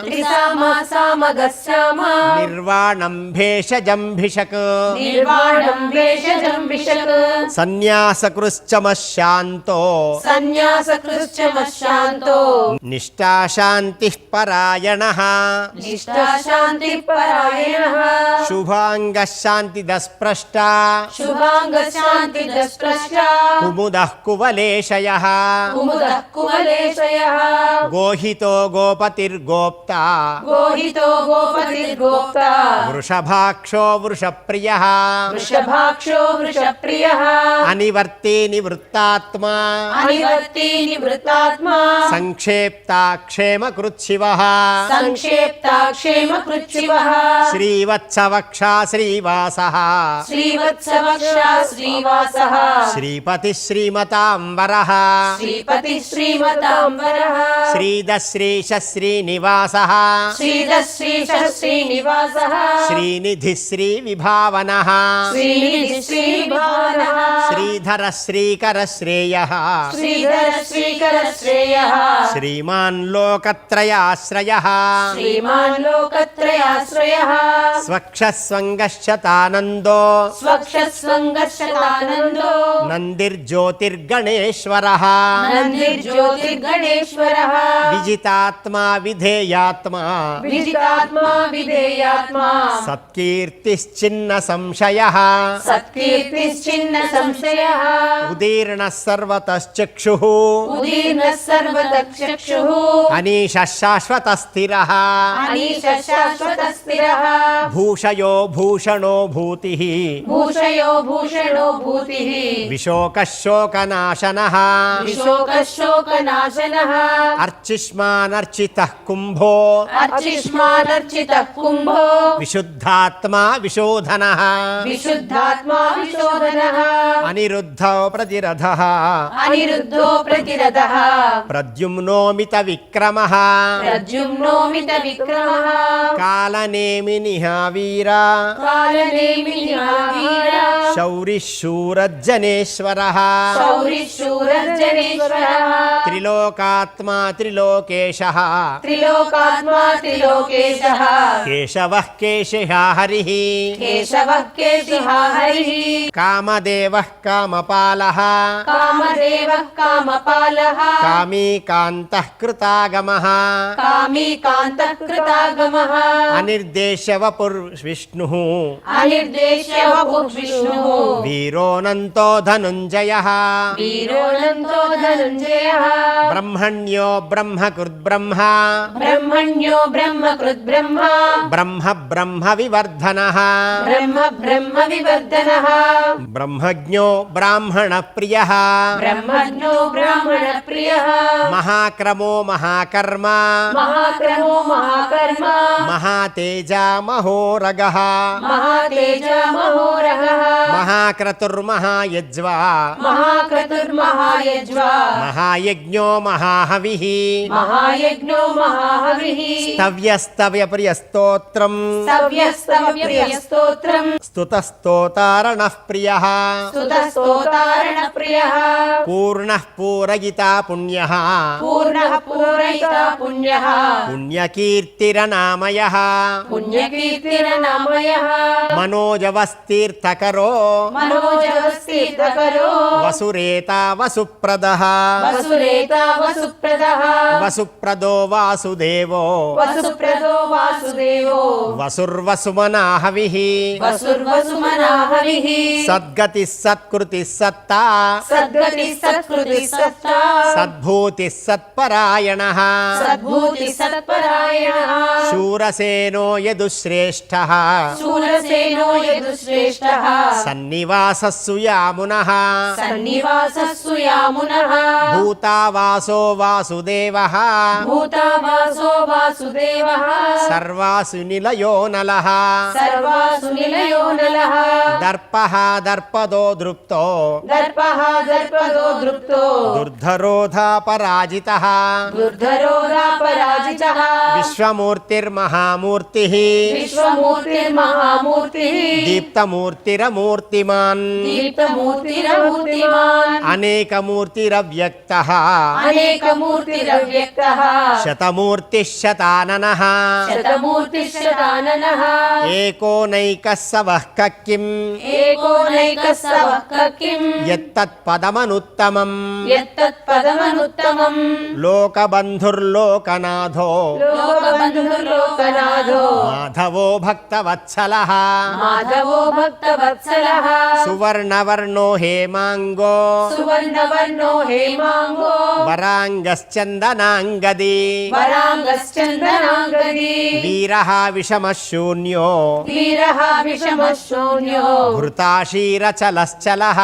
त्रिसामासामगस्याम निर्वाणं भेषजम्भिषक् निर्वाणं भेषजम्भिषक् सन्न्यासकृश्चमशान्तो सन्न्यासकृश्चमशान्तो निष्ठाशान्तिः परायणः निष्ठा शान्तिः परायणः शुभाङ्गः शान्तिदस्पृष्टा शुभाङ्गशान्तिदस्पृष्टा कुमुदः कुवलेशयः कुमुदः कुवलेशयः गोहितो गोपतिर्गोप्ता गोहितो गोपतिर्गोप्ता वृषभाक्षो वृषप्रियः वृषभाक्षो वृषप्रियः अनिवर्ती निवृत्तात्मा अनिवर्ती निवृत्तात्मा संक्षेप्ता क्षेमकृच्छिवः संक्षेप्ता क्षेमकृच्छिवः श्रीवत्सवक्षा श्रीवासः श्रीवत्सवक्षा श्रीवासः श्रीपतिः श्रीमताम्बरः श्रीपतिः श्रीमताम्बरः श्रीदश्रीश श्रीनिवासः श्रीदश्रीशः श्रीनिवासः श्रीनिधिः श्रीविभावनः श्रीनिधिः श्रीभावनः श्रीधर श्रीकर श्रेयः श्रीधर श्रीकर श्रेयः श्रीमान् लोकत्रयाश्रयः श्रीमान् लोकत्रयाश्रयः स्वक्षस्वङ्गश्चतानन्दो स्वक्षस्वङ्गशतानन्दो नन्दिर्ज्योतिर्गणेश्वरः नन्दिर्ज्योतिर्गणेश्वरः विजितात्मा विधेयात्मा विजितात्मा विधेयात्मा सत्कीर्तिश्चिन्न संशयः सत्कीर्तिश्चिन्न संशयः उदीर्णः सर्वतश्चक्षुः उदीर्णः सर्वतश्चक्षुः अनीशः शाश्वतस्थिरः अनीशः शाश्वतस्थिरः भूषयो भूषणो भूतिः भूषयो भूषणो भूतिः विशोकः शोकनाशनः विशोकः शोकनाशनः अर्चिष्मानर्चितः कुम्भो अर्चिष्मानर्चितः कुम्भो विशुद्धात्मा विशोधनः विशुद्धात्मा विशोधनः अनिरुद्धो प्रतिरथः अनिरुद्धो प्रतिरथः प्रद्युम्नोमित विक्रमः प्रद्युम्नोमित विक्रमः कालनेमिनिः वीर कालनेमिनिः वीर शौरिः शूरज्जनेश्वरः शौरिः शूरजनेश्वरः त्रिलोकात्मा त्रिलोकेशः त्रिलोकात्मा त्रिलोकेशः केशवः केशिः हरिः केशवः केशिः हरिः कामदेवः कामपालः कामदेवः कामपालः कामी कान्तः कृतागमः कामी कान्तः कृतागमः अनिर्देश्य वपुर्विष्णुः अनिर्देश्य वपुर्विष्णुः वीरोऽनन्तो धनुञ्जयः वीरोऽनन्तो धनुञ्जयः ब्रह्मण्यो ब्रह्मकृद्ब्रह्म ब्रह्मण्यो ब्रह्मकृद्ब्रह्म ब्रह्म ब्रह्म विवर्धनः ब्रह्म ब्रह्म विवर्धनः ब्रह्मज्ञो ब्राह्मणप्रियः ब्रह्मज्ञो ब्राह्मणप्रियः महाक्रमो महाकर्म महाक्रमो महाकर्म महातेजा महोरगः महातेज महोरगः महाक्रतुर्महायज्वा महाक्रतुर्महायज्वा महायज्ञो महाहविः महायज्ञो महाहविः स्तव्यस्तव्यप्रियस्तोत्रम् स्तव्यस्तव्यप्रियस्तोत्रम् स्तुतस्तोतारणः प्रियः स्तुतस्तोतारणप्रियः पूर्णः पूरयिता पुण्यः पूर्णः पूरयिता पुण्यः पुण्यकीर्तिरनामयः पुण्यकीर्तिरनामयः मनोजवस्तीर्थकरो मनोजवस्तीर्थकरो वसुरेता वसुप्रदः वसुरेता वसुप्रदः వసుప్రదో వాసుదేవో వసుప్రదో వాసుదేవో వసుర్వసుమనా హవిః వసుర్వసుమనా హవిః సద్గతి సత్కృతి సత్తా సద్గతి సత్కృతి సత్తా సద్భూతి సత్పరాయణః సద్భూతి సత్పరాయణః శూరసేనో యదుశ్రేష్ఠః శూరసేనో యదుశ్రేష్ఠః సన్నివాసస్సు యామునః సన్నివాసస్సు యామునః భూతావాసో వాసుదేవః భూతావాసో వాసుదేవః సర్వాసు నిలయో నలః సర్వాసు నిలయో నలః దర్పః దర్పదో దృప్తో దర్పః దర్పదో దృప్తో దుర్ధరోధాపరాజితః దుర్ధరోధాపరాజితః విశ్వమూర్తిర్మహామూర్తిః విశ్వమూర్తిర్మహామూర్తిః దీప్తమూర్తిరమూర్తిమాన్ దీప్తమూర్తిరమూర్తిమాన్ అనేకమూర్తిరవ్యక్తః అనేకమూర్తిరవ్యక్తః శతమూర్తిః శతాననః శతమూర్తిశతాననః ఏకోనైకः సవః కిం ఏకోనైకస్సవః కిం యత్తత్పదమనుత్తమం యత్తత్పదమనుత్తమం లోకబంధుర్లోకనాథో లోకబంధుర్లోకనాథో మాధవో భక్తవత్సలః మాధవో భక్తవత్సలః సువర్ణవర్ణో హేమాంగో సువర్ణవర్ణో హేమాంగో వరాంగశ్చందనాంగది వరాంగశ్చందనాంగది వీరః విషమశూన్యో వీరః విషమశూన్యో హృతాశీరచలశ్చలః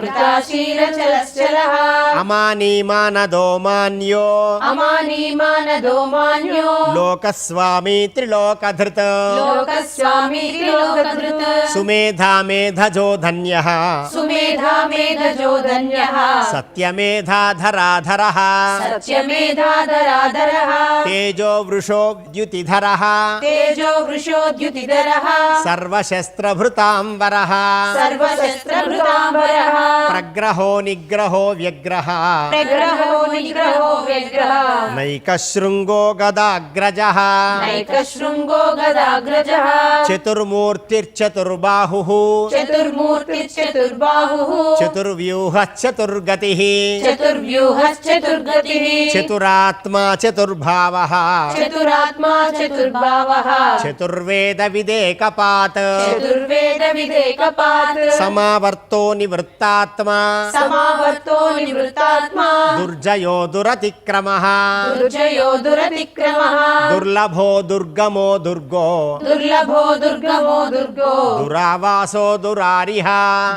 వృతాశీలచలశ్చలః అమానీమానదో మాన్యో అమానీమానదో మాన్యో లోకస్వామి త్రిలోకధృత్ లోకస్వామి త్రిలోకధృత్ సుమేధా మేధజో ధన్యః సుమేధా మేధజో ధన్యః సత్యమేధాధరాధరః సత్యమేధాధరాధరః తేజో వృషో ద్యుతిధరః తేజో వృషోద్యుతిధరః సర్వశస్త్రభృతాంబరః సర్వశస్త్రభృతాంబరః ప్రగ్రహో నిగ్రహో వ్యగ్రః ప్రగ్రహో నిగ్రహో వ్యగ్రః నైకశృంగో గదాగ్రజః నైకశృంగో గదాగ్రజః చతుర్మూర్తిర్చతుర్బాహుః చతుర్మూర్తిశ్చతుర్బాహుః చతుర్వ్యూహశ్చతుర్గతిః చతుర్వ్యూహశ్చతుర్గతిః చతురాత్మా చతుర్భావః చతురాత్మా చతుర్భావః చతుర్వేద విదేకపాత్ చతుర్వేద విదేకపాత్ సమావర్తో నివృత్తాత్మా సమావర్తో నివృత్తాత్మా దుర్జయో దురతిక్రమః దుర్జయో దురతిక్రమః దుర్లభో దుర్గమో దుర్గో దుర్లభో దుర్గమో దుర్గో దురావాసో దురారిః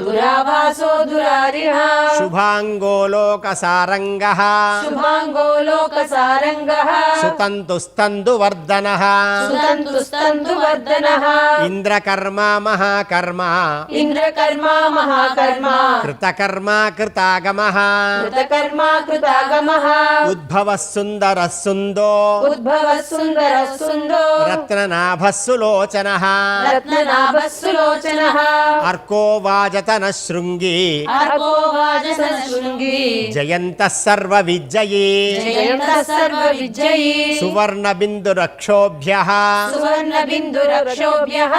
దురావాసో దురారిః శుభాంగో లోకసారంగః శుభాంగో లోకసారంగః సుతంతుస్తందువర్ధనః సుతంతుస్తందువర్ధనః ఇంద్రకర్మ మహాకర్మ ఇంద్రకర్మ మహాకర్మ కృతకర్మ కృతాగమః కృతకర్మ కృతాగమః ఉద్భవः సుందరः సుందో ఉద్భవः సుందరः సుందో రత్ననాభः సులోచనః రత్ననాభः సులోచనః అర్కో వాజతనः శృంగి అర్కో వాజస శృంగి జయంతः సర్వవిజ్జయీ జయంతః సర్వవిజయీ సువర్ణబిందురక్షోభ్యః సువర్ణబిందురక్షోభ్యః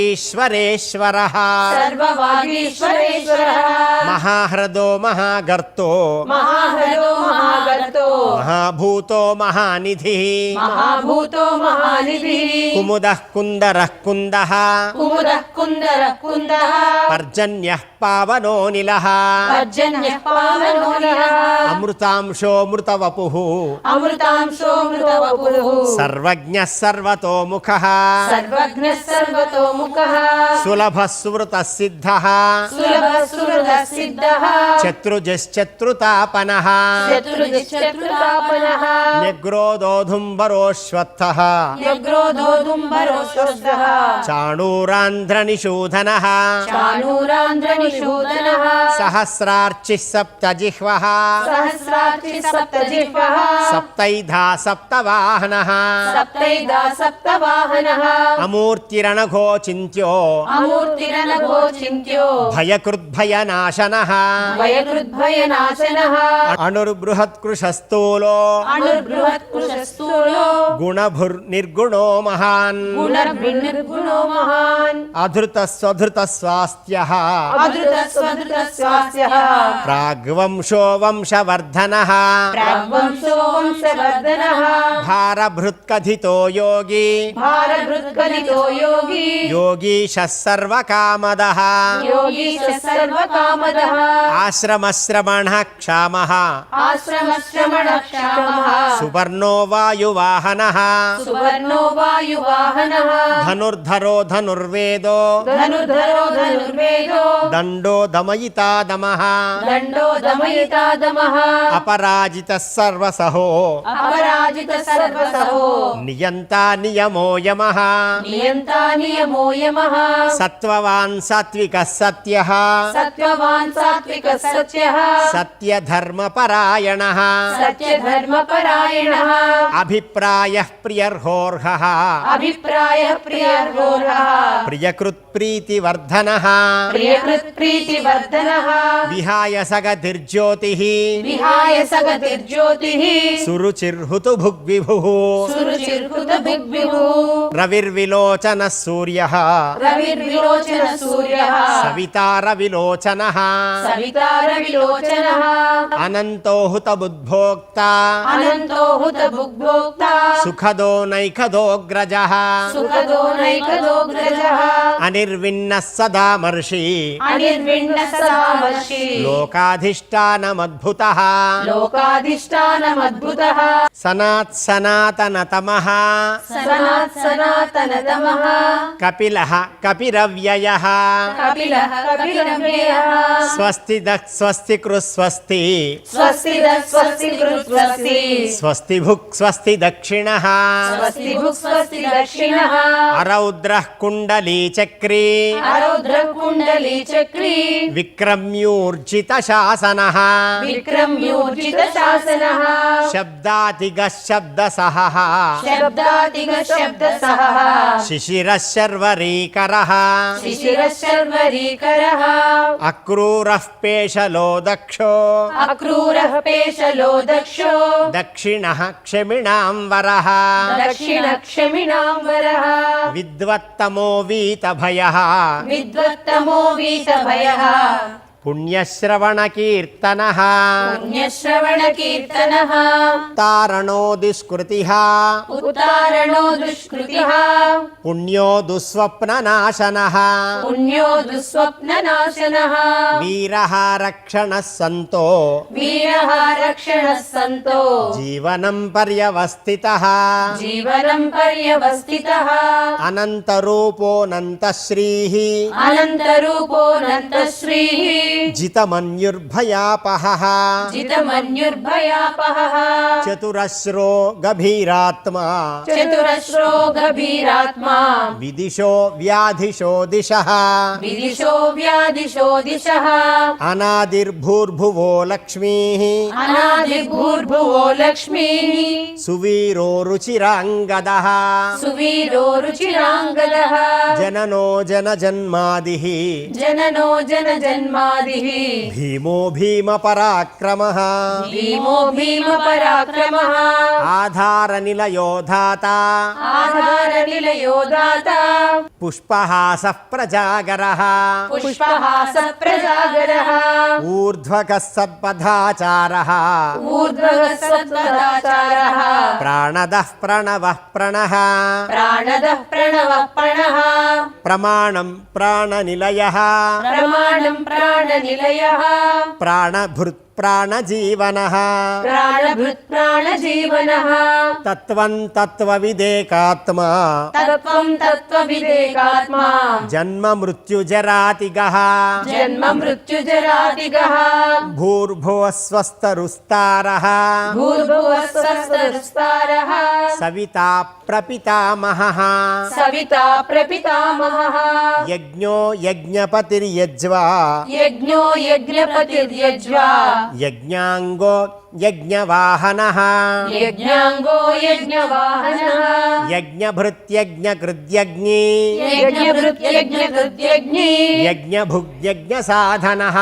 సర్వవాగీశ్వరేశ్వరः సర్వవాగీశ్వరేశ్వరः మహాహృదో మహాగర్తో మహాహలో మహాగర్తో మహాభూతో మహానిధిః మహాభూతో మహానిధిః కుముదః కుందరః కుందః కుముదః కుందరః కుందః పర్జన్యః పావనోనిలః పర్జన్యః పావనోనిలః అమృతాంశో మృతవపుః అమృతాంశో మృతవపుః సర్వజ్ఞः సర్వతోముఖः సర్వజ్ఞః సర్వతోముఖః సులభः సువృతः సిద్ధः సులభः సుహృదः సిద్ధः శత్రుజశ్చత్రుతాపనः చతుర్దిశ్చతుర్తాపనః నిగ్రోధోధుంబరోశ్వత్థः న్యగ్రోధోదుంబరోశ్వః చాణూరాంధ్రనిషూధనः చాణూరాంధ్రనిషూదనః సహస్రార్చిः సప్తజిహ్వः సహస్రాక్షి సప్తజిహ్వః సప్తైధా సప్తవాహనः సప్తైదా సప్తవాహనః అమూర్తిరణఘోచింత్యో అమూర్తిరనఘో చింత్యో భయకృద్భయనాశనः భయకృద్భయనాశనః అణుర్బృహత్కృశస్థూలో అణుర్బృహత్కృశస్థూలో గుణభుర్నిర్గుణో మహాన్ గుణర్భిర్గుణో మహాన్ అధృతస్వధృతస్వాస్థ్యः అధృతస్వధృతస్వాస్యః ప్రాగ్వంశో వంశవర్ధనः ప్రాగ్వంశో వంశవర్ధనః వర్ధనః భారభృత్కథితో యోగి భారభృత్కలితో యోగి యోగీశः సర్వకామదః యోగీశ సర్వకామదః ఆశ్రమశ్రమణః క్షామః ఆశ్రమశ్రమణః క్షామః సువర్ణో వాయువాహనః సువర్ణో వాయువాహనః ధనుర్ధరో ధనుర్వేదో ధనుర్ధరో ధనుర్వేదో దండో దమయితా దమః దండో దమయితా దమః అపరాజితः సర్వసహో అపరాజిత సర్వసహో నియంతా నియమో యమః నియంతా నియమో యమః సత్వవాన్ సాత్వికः సత్యః సత్వవాన్ సాత్విక సత్యః సత్యధర్మపరాయణः సత్యధర్మపరాయణః అభిప్రాయః ప్రియర్హోర్హః అభిప్రాయ ప్రియర్హోరః ప్రియకృత్ప్రీతివర్ధనः ప్రియకృత్ప్రీతివర్ధనః విహాయ సగతిర్జ్యోతిః విహాయ సగతిర్జ్యోతిః సురుచిర్హుతు భుగ్విభుః సురుచిర్హుత భిగ్విభూ రవిర్విలోచనः సూర్యः రవిర్విలోచన సూర్యః సవితారవిలోచనः సవితార విలోచనః అనంతో హుతబుద్భోక్త అనంతో హుత భుగ్భోక్త సుఖదో నైఖదోగ్రజः సుఖదో నైకదోగ్రజః అనిర్విన్నः సదామర్షి అనిర్విణ్ణ సదామర్షి లోకాధిష్టానమద్భుతः లోకాధిష్టానమద్భుతః సనాతనతమః సనాతనతమః కపిలః కపిరవ్యయः కపిలః కపిలవ్యయః స్వస్తి స్వస్తి కృస్వస్తి స్వస్తి స్వస్తి కృస్వస్తి స్వస్తి భుక్ స్వస్తి దక్షిణః స్వస్తి భుక్ స్వస్తి దక్షిణః అరౌద్రః కుండలీ చక్రీ అరౌద్ర కుండలి చక్రీ విక్రమ్యూర్జిత శాసనః విక్రమ్యోర్జిత శాసనః శబ్దాతిగః శబ్దసహః శబ్దాతిగ శబ్దసహః శిశిరః శర్వరీకరః శిశిరశర్వరీకరః అక్రూరః పేషలో దక్షో అక్రూరః పేషలో దక్షో దక్షిణః క్షమిణాంబరః దక్షిణ క్షమిణాంబరః విద్వత్తమో వీతభయః విద్వత్తమో వీతభయః పుణ్యశ్రవణకీర్తనః పుణ్యశ్రవణ కీర్తనః తారణో దుష్కృతిః ఉత్తారణో దుష్కృతిః పుణ్యో దుస్వప్ననాశనః పుణ్యో దుస్వప్ననాశనః వీరః రక్షణः సంతో వీరః రక్షణः సంతో జీవనం పర్యవస్థితః జీవనం పర్యవస్థితః అనంతరూపోనంతశ్రీః అనంతరూపోనంతశ్రీః జితమన్యుర్భయాపహః జితమన్యుర్భయాపహః చతురశ్రో గభీరాత్మా చతురశ్రో గభీరాత్మా విదిశో వ్యాధిశో దిశః విదిశో వ్యాధిశో దిశః అనాదిర్భూర్భువో లక్ష్మీః అనాదిర్భూర్భువో లక్ష్మీః సువీరో రుచిరాంగదః సువీరో రుచిరాంగదః జననో జనజన్మాదిః జననో జనజన్మాదిః భీమో భీమపరాక్రమః భీమో భీమ పరాక్రమః ఆధారనిలయో ధాత ఆధారనిలయో దాత పుష్పహాసః ప్రజాగరః పుష్పహాస ప్రజాగరః ఊర్ధ్వకः సత్పథాచారः ఊర్ధ్వగ సత్పదాచారః ప్రాణదః ప్రణవః ప్రణః ప్రాణదః ప్రణవః ప్రణః ప్రమాణం ప్రాణనిలయः ప్రమాణం ప్రాణనిలయః ప్రాణభృత్ ప్రాణజీవనః ప్రాణభృత్ ప్రాణజీవనః తత్వం తత్వవిదేకాత్మా తత్వం తత్వవిదేకాత్మా జన్మ మృత్యుజరాతిగః జన్మ మృత్యుజరాతిగః భూర్భువస్వస్తరుస్తారः భూర్భువస్వస్తరుస్తారः సవితా ప్రపితామహः సవితా ప్రపితామహः యజ్ఞో యజ్ఞపతిర్యజ్వా యజ్ఞో యజ్ఞపతిర్యజ్వా యజ్ఞాంగో యజ్ఞవాహనః యజ్ఞాంగో యజ్ఞవాహనః యజ్ఞభృత్యజ్ఞకృద్యజ్ఞీ యజ్ఞభృత్యజ్ఞకృత్యజ్ఞీ యజ్ఞభుగ్యజ్ఞసాధనः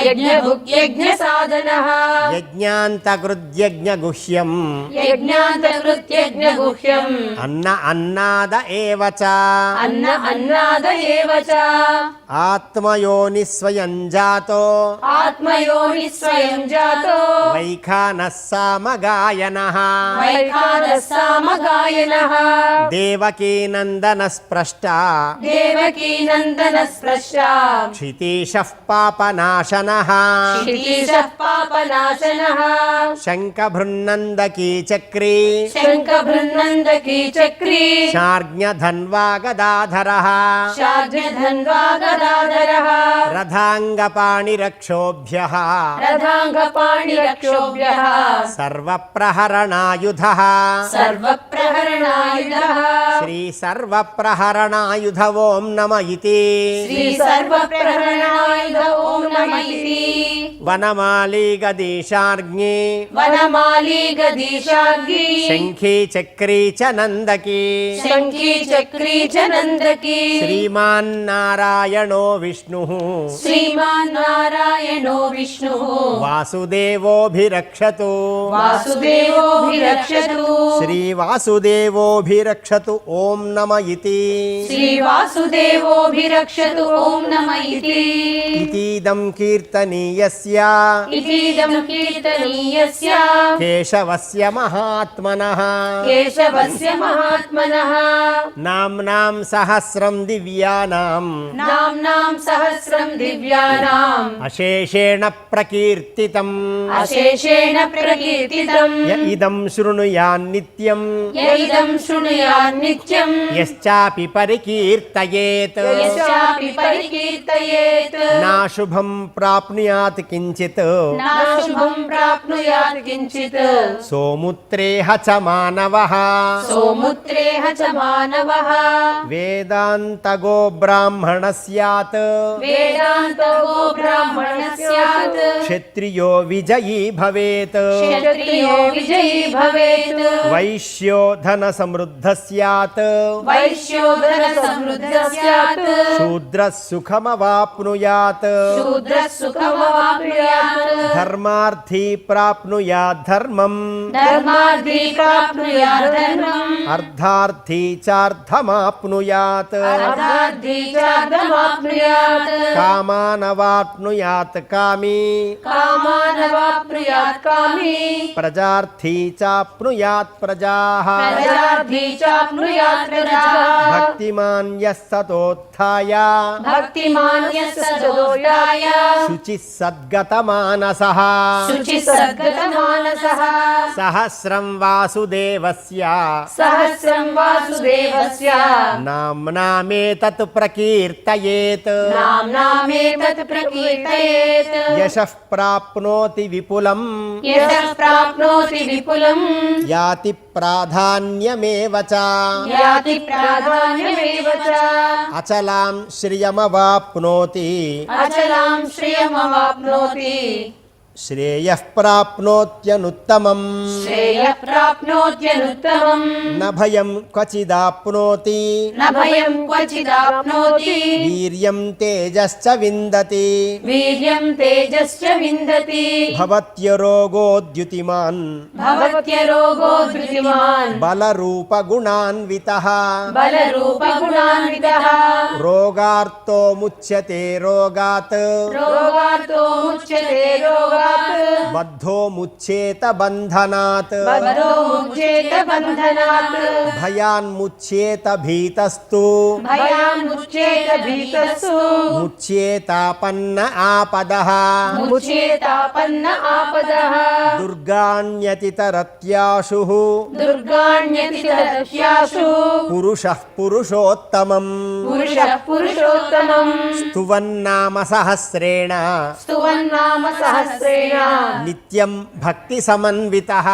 యజ్ఞభుగ్యజ్ఞసాధనः యజ్ఞాంతకృద్యజ్ఞగుహ్యం యజ్ఞాంతకృత్యజ్ఞగుహ్యం అన్నాద ఏవ చ అన్నాద ఏవ చ ఆత్మయోని స్వయం జాతో ఆత్మయోని స్వయం జాతో వైఖా వైఖానः సామగాయనः వైఖానः సామగాయనः దేవకీనందనస్పృష్టా దేవకీనందనస్పృష్టా క్షితీశः పాపనాశనः క్షితీశः పాపనాశనः శంఖభృన్నందకీ చక్రీ శంఖభృన్నందకీ చక్రీ శార్జ్ఞధన్వాగదాధరः శార్జ్ఞధన్వా గదాధరः రథాంగపాణిరక్షోభ్యः రథాంగపాణిరక్షోభ్యः సర్వప్రహరణాయుధः సర్వప్రహరణాయుధः శ్రీసర్వప్రహరణాయుధ ఓం నమ ఇతి శ్రీ సర్వప్రహరణాయుధ ఓం నమః ఇతి వనమాలి గదీశార్జ్ఞి వనమాలి గదీశాగ్ని శంఖీ చక్రీ చ నందకీ శంఖీ చక్రీ చ నందకీ శ్రీమాన్నారాయణో విష్ణుః శ్రీమాన్ నారాయణో విష్ణుః వాసుదేవోభిరక్షతు వాసుదేవోభిరక్షతు శ్రీవాసుదేవోభిరక్షతు ఓం నమ ఇతి శ్రీ వాసుదేవోభిరక్షతు ఓం నమః ఇతి ఇతీదం కీర్తనీయస్య ఇదం కీర్తనీయస్య కేశవస్య మహాత్మనః కేశవస్య మహాత్మనః నామ్నాం సహస్రం దివ్యానాం నామ్నాం సహస్రం దివ్యానాం అశేషేణ ప్రకీర్తితం అశేషేణ ప్రకీర్తితం య ఇదం శృణుయాన్నిత్యం యైదం శృణుయాన్ నిత్యం యశ్చాపి పరికీర్తయేత్ యస్యాపి పరికీర్తయేత్ నాశుభం ప్రాప్నుయాత్ కించిత్ నా శుభం ప్రాప్నుయాత్ కించిత్ సోముత్రేహ చ మానవః సోముత్రేహ చ మానవః వేదాంతగో బ్రాహ్మణ స్యాత్ వేదాంతో బ్రాహ్మణ స్యాత్ క్షత్రియో విజయీ భవేత్ క్షత్రియో విజయీ భవేత్ వైశ్యో ధన సమృద్ధ స్యాత్ వైశ్యోధన సమృద్ధ స్యాత్ శూద్ర సుఖమవాప్నుయాత్ శూద్ర సుఖమవాప్నుయాత్ ధర్మార్థీ ప్రాప్నుయాత్ ధర్మం ధర్మార్థీ ప్రాప్నుయాత్ ధర్మం అర్థార్థీ చార్థమాప్నుయాత్ అర్థార్థీ చార్థమాప్నుయాత్ కామానవాప్నుయాత్ కామీ కామానవాప్నుయాత్ కామీ ప్రజార్థీ చాప్నుయాత్ ప్రజాః ప్రజార్థీ చాప్నుయాత్ ప్రజాః భక్తిమాన్ యస్తతోత్థాయ భక్తిమాన్ యస్సదోయాయ శుచిః సద్గతమానసః శుచి సద్గతమానసః సహస్రం వాసుదేవస్య సహస్రం వాసుదేవస్య నామ్నామేతత్ ప్రకీర్తయేత్ నామ్నామేతత్ ప్రకీర్తయేత్ యశః ప్రాప్నోతి విపులం యశః ప్రాప్నోతి విపులం యాతి ప్రాధాన్యమేవ చ యాతి ప్రాధాన్యమేవ చ అచలాం శ్రియమవాప్నోతి అచలాం శ్రియమవాప్నోతి శ్రేయః ప్రాప్నోత్యనుత్తమం శ్రేయః ప్రాప్నోత్యనుత్తమం న భయం క్వచిదాప్నోతి న భయం క్వచిదాప్నోతి వీర్యం తేజశ్చ విందతి వీర్యం తేజశ్చ విందతి భవత్యరోగోద్యుతిమాన్ భవత్యరోగో ధృతిమాన్ బలరూపగుణాన్వితః బలరూపగుణాన్వితః రోగార్తో ముచ్యతే రోగాత్ రోగార్తో ముచ్యతే రోగాత్ బద్ధో ముచ్యేత బంధనాత్ బద్ధో ముచ్యేత బంధనాత్ భయాన్ముచ్యేత భీతస్తు భయాన్ముచ్యేత భీతస్తు ముచ్యేతాపన్న ఆపదః ముచ్యేతాపన్న ఆపదః దుర్గాణ్యతితరత్యాశు దుర్గాణ్యతితరత్యాశు పురుషః పురుషోత్తమం పురుషః పురుషోత్తమం స్తువన్నామ సహస్రేణ స్తువన్నామ సహస్రేణ నిత్యం భక్తి సమన్వితః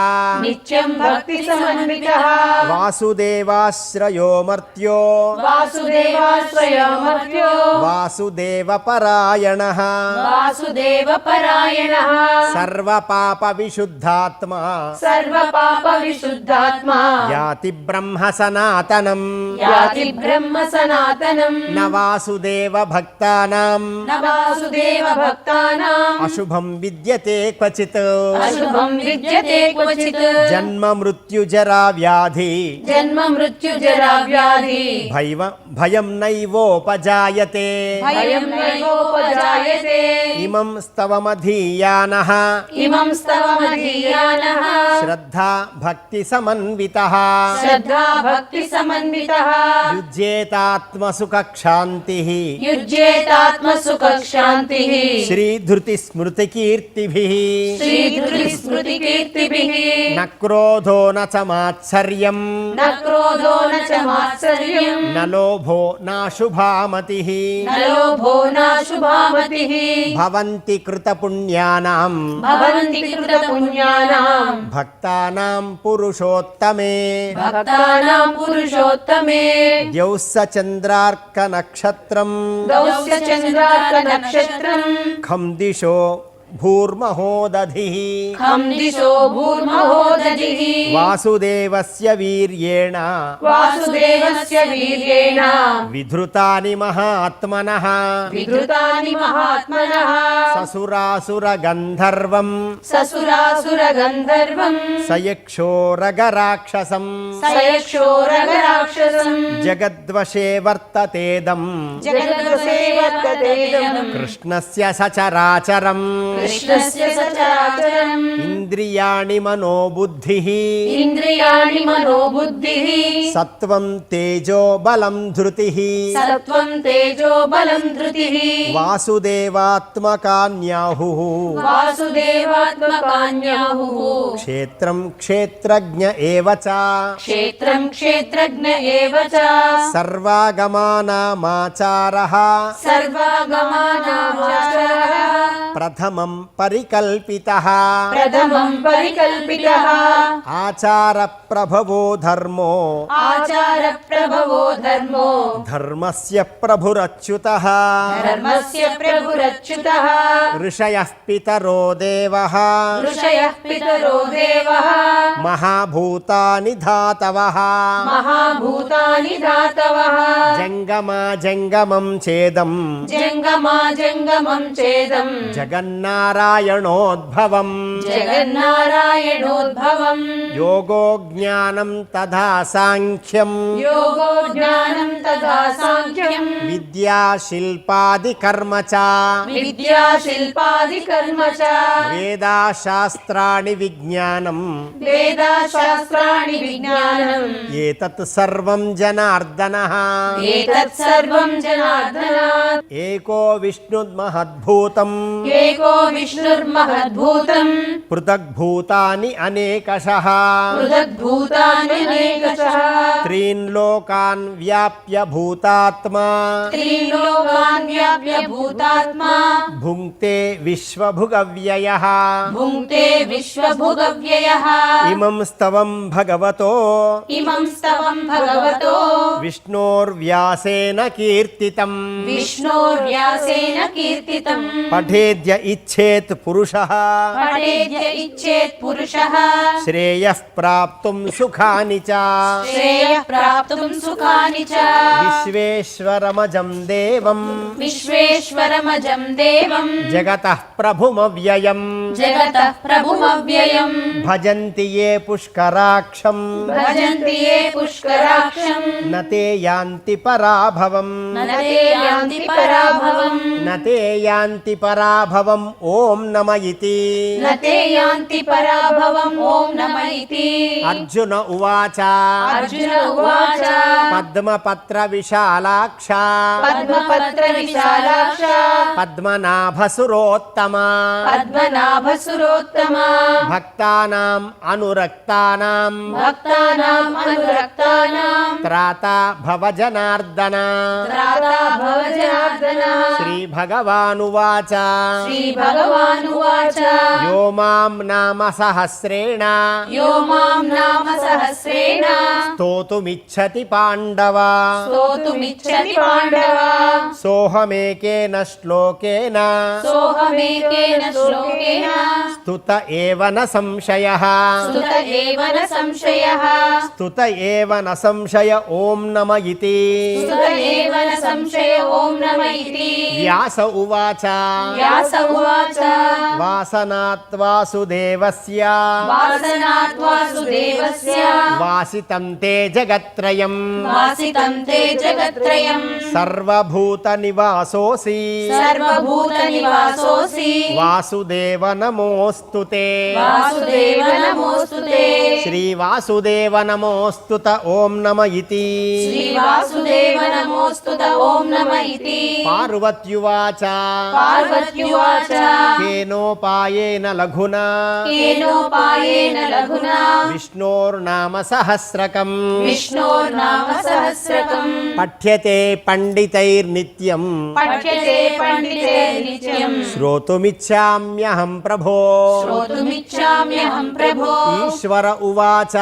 నిత్యం భక్తి సమన్వితః వాసుదేవాశ్రయో మర్త్యో వాసుదేవాశ్రయమర్త్యో వాసుదేవపరాయణః వాసుదేవపరాయణః సర్వపాప విశుద్ధాత్మా సర్వపాప విశుద్ధాత్మా యాతి బ్రహ్మ సనాతనం యాతి బ్రహ్మ సనాతనం న వాసుదేవ భక్తానాం న వాసుదేవ భక్తానాం అశుభం విద్య విద్యతే క్వచిత్ అశుభం విద్యతే క్వచిత్ జన్మ మృత్యు జరా వ్యాధి జన్మ మృత్యు జరా వ్యాధి భయం నైవోపజాయతే భయం నైవోపజాయతే ఇమం స్తవమధీయానః ఇమం స్తవమధీయానః శ్రద్ధా భక్తి సమన్వితః శ్రద్ధా భక్తి సమన్వితః యుజ్యేతాత్మసుఖక్షాంతిః యుజ్యేతాత్మసుఖశాంతిః శ్రీధృతి స్మృతి కీర్తిభిః శ్రీధృతి స్మృతి కీర్తిభిః న క్రోధో న చ మాత్సర్యం న క్రోధో న చ మాత్సర్యం న లోభో నాశుభామతిః న లోభో నాశుభామతిః భవంతి కృతపుణ్యానాం భవంతి కృతపుణ్యానాం భక్తానాం పురుషోత్తమే భక్తానాం పురుషోత్తమే ద్యౌస్స చంద్రార్క నక్షత్రం గౌస్య చంద్రార్క నక్షత్రం ఖం దిశో భూర్మహోదధిః ఖం దిశో భూర్మహోదధిః వాసుదేవస్య వీర్యేణ వాసుదేవస్య వీర్యేణ విధృతాని మహాత్మనః విధృతాని మహాత్మనః ససురాసుర గంధర్వం ససురాసుర గంధర్వం సయక్షోరగరాక్షసం సయక్షోరగరాక్షసం జగద్వశే వర్తతేదం జగద్వసేవర్తతేదం కృష్ణస్య సచరాచరం కృష్ణస్య సచరాచరం ఇంద్రియాణి మనోబుద్ధిః ఇంద్రియాణి మనోబుద్ధిః సత్వం తేజో బలం ధృతిః సత్వం తేజో బలం ధృతిః వాసుదేవాత్మకాన్యాహుః వాసుదేవాత్మకాన్యాహుః క్షేత్రం క్షేత్రజ్ఞ ఏవ చ క్షేత్రం క్షేత్రజ్ఞ ఏవ చ సర్వాగమానామాచారః సర్వాగమానామాచారః ప్రథమం పరికల్పితః ప్రథమం పరికల్పితః ఆచార ప్రభవో ధర్మో ఆచార ప్రభవో ధర్మో ధర్మస్య ప్రభురచ్యుతః ధర్మస్య ప్రభురచ్యుతః ఋషయః పితరో దేవః ఋషయః పితరో దేవః మహాభూతాని ధాతవః మహాభూతాని ధాతవః జంగమాజంగమం ఛేదం జంగమాజంగమం చేదం జగన్నారాయణోద్భవం జగన్నారాయణోద్భవం యోగో జ్ఞానం తథా సాంఖ్యం యోగో జ్ఞానం తథా సాంఖ్యం విద్యా శిల్పాది కర్మ చ విద్యా శిల్పాది కర్మ చ వేదా శాస్త్రాణి విజ్ఞానం వేదా శాస్త్రాణి విజ్ఞానం ఏతత్ సర్వం జనార్దనః ఏతత్ సర్వం జనార్దనాత్ ఏకో విష్ణుర్మహద్భూతం ఏకో విష్ణుర్మహద్భూతం పృథగ్భూతాని అనేకశః పృథగ్భూతాని అనేకశః త్రీన్ లోకాన్ వ్యాప్య భూతాత్మా త్రీన్ లోకాన్ వ్యాప్య భూతాత్మా భుంక్తే విశ్వభుగవ్యయః భుంక్తే విశ్వభుగవ్యయః ఇమం స్తవం భగవతో ఇమం స్తవం భగవతో విష్ణోర్వ్యాసేన కీర్తితం విష్ణోర్వ్యాసేన కీర్తితం పఠేద్య ఇచ్చేత్ పురుషః పఠేద్య ఇచ్చేత్ పురుషః శ్రేయః ప్రాప్తుం సుఖాని చ శ్రేయః ప్రాప్తుం సుఖాని చ విశ్వేశ్వరమజం దేవం విశ్వేశ్వరమజం దేవం జగతః ప్రభుమవ్యయం జగతః ప్రభుమవ్యయం భజంతి ఏ పుష్కరాక్షం భజంతి ఏ పుష్కరాక్షం నతే యాంతి పరాభవం నతే యాంతి పరాభవం నతే యాంతి పరాభవం ఓం నమ ఇతి నతే యాంతి పరాభవం ఓం నమ ఇతి అర్జున ఉవాచ అర్జున ఉవాచ పద్మపత్ర విశాలాక్ష పద్మపత్ర విశాలాక్ష పద్మనాభసురోత్తమ పద్మనాభసురోత్తమ భక్తానాం అనురక్తానాం భక్తానాం అనురక్తానాం త్రాతా భవ జనార్దన త్రాతా భవ జనార్దన శ్రీ భగవానువాచ శ్రీ భగవానువాచ యో మాం నామ సహస్రేణ యో మాం నామ సహస్రేణ सहस्रेण स्तोतुमिच्छति पाण्डव स्तोतुमिच्छति पाण्डव सोऽहमेकेन श्लोकेन सोऽहमेकेन श्लोकेन स्तुत एव न संशयः स्तुत एव न संशयः स्तुत एव न संशय ॐ नम इति स्तुत एव न संशय ॐ नम इति व्यास उवाच व्यास उवाच वासनात् वासुदेवस्य वासनात् वासुदेवस्य वासितं ते जगत्त्रयम् वासितं ते जगत्त्रयम् सर्वभूतनिवासोऽसि सर्वभूतनिवासोऽसि वासुदेव नमोऽस्तु ते वासुदेव नमोऽस्तु ते श्रीवासुदेव नमोऽस्तुत ॐ नम इति श्रीवासुदेव नमोऽस्तुत ॐ नम इति पार्वत्युवाच पार्वत्युवाच केनोपायेन लघुना केनोपायेन लघुना विष्णोर्नाम सहस्रकम् विष्णोर्नाम सहस्रकम् पठ्यते पण्डितैर्नित्यम् पठ्यते पण्डितैर्नित्यम् श्रोतुमिच्छाम्यहं प्रभो श्रोतुमिच्छाम्यहं प्रभो ईश्वर उवाच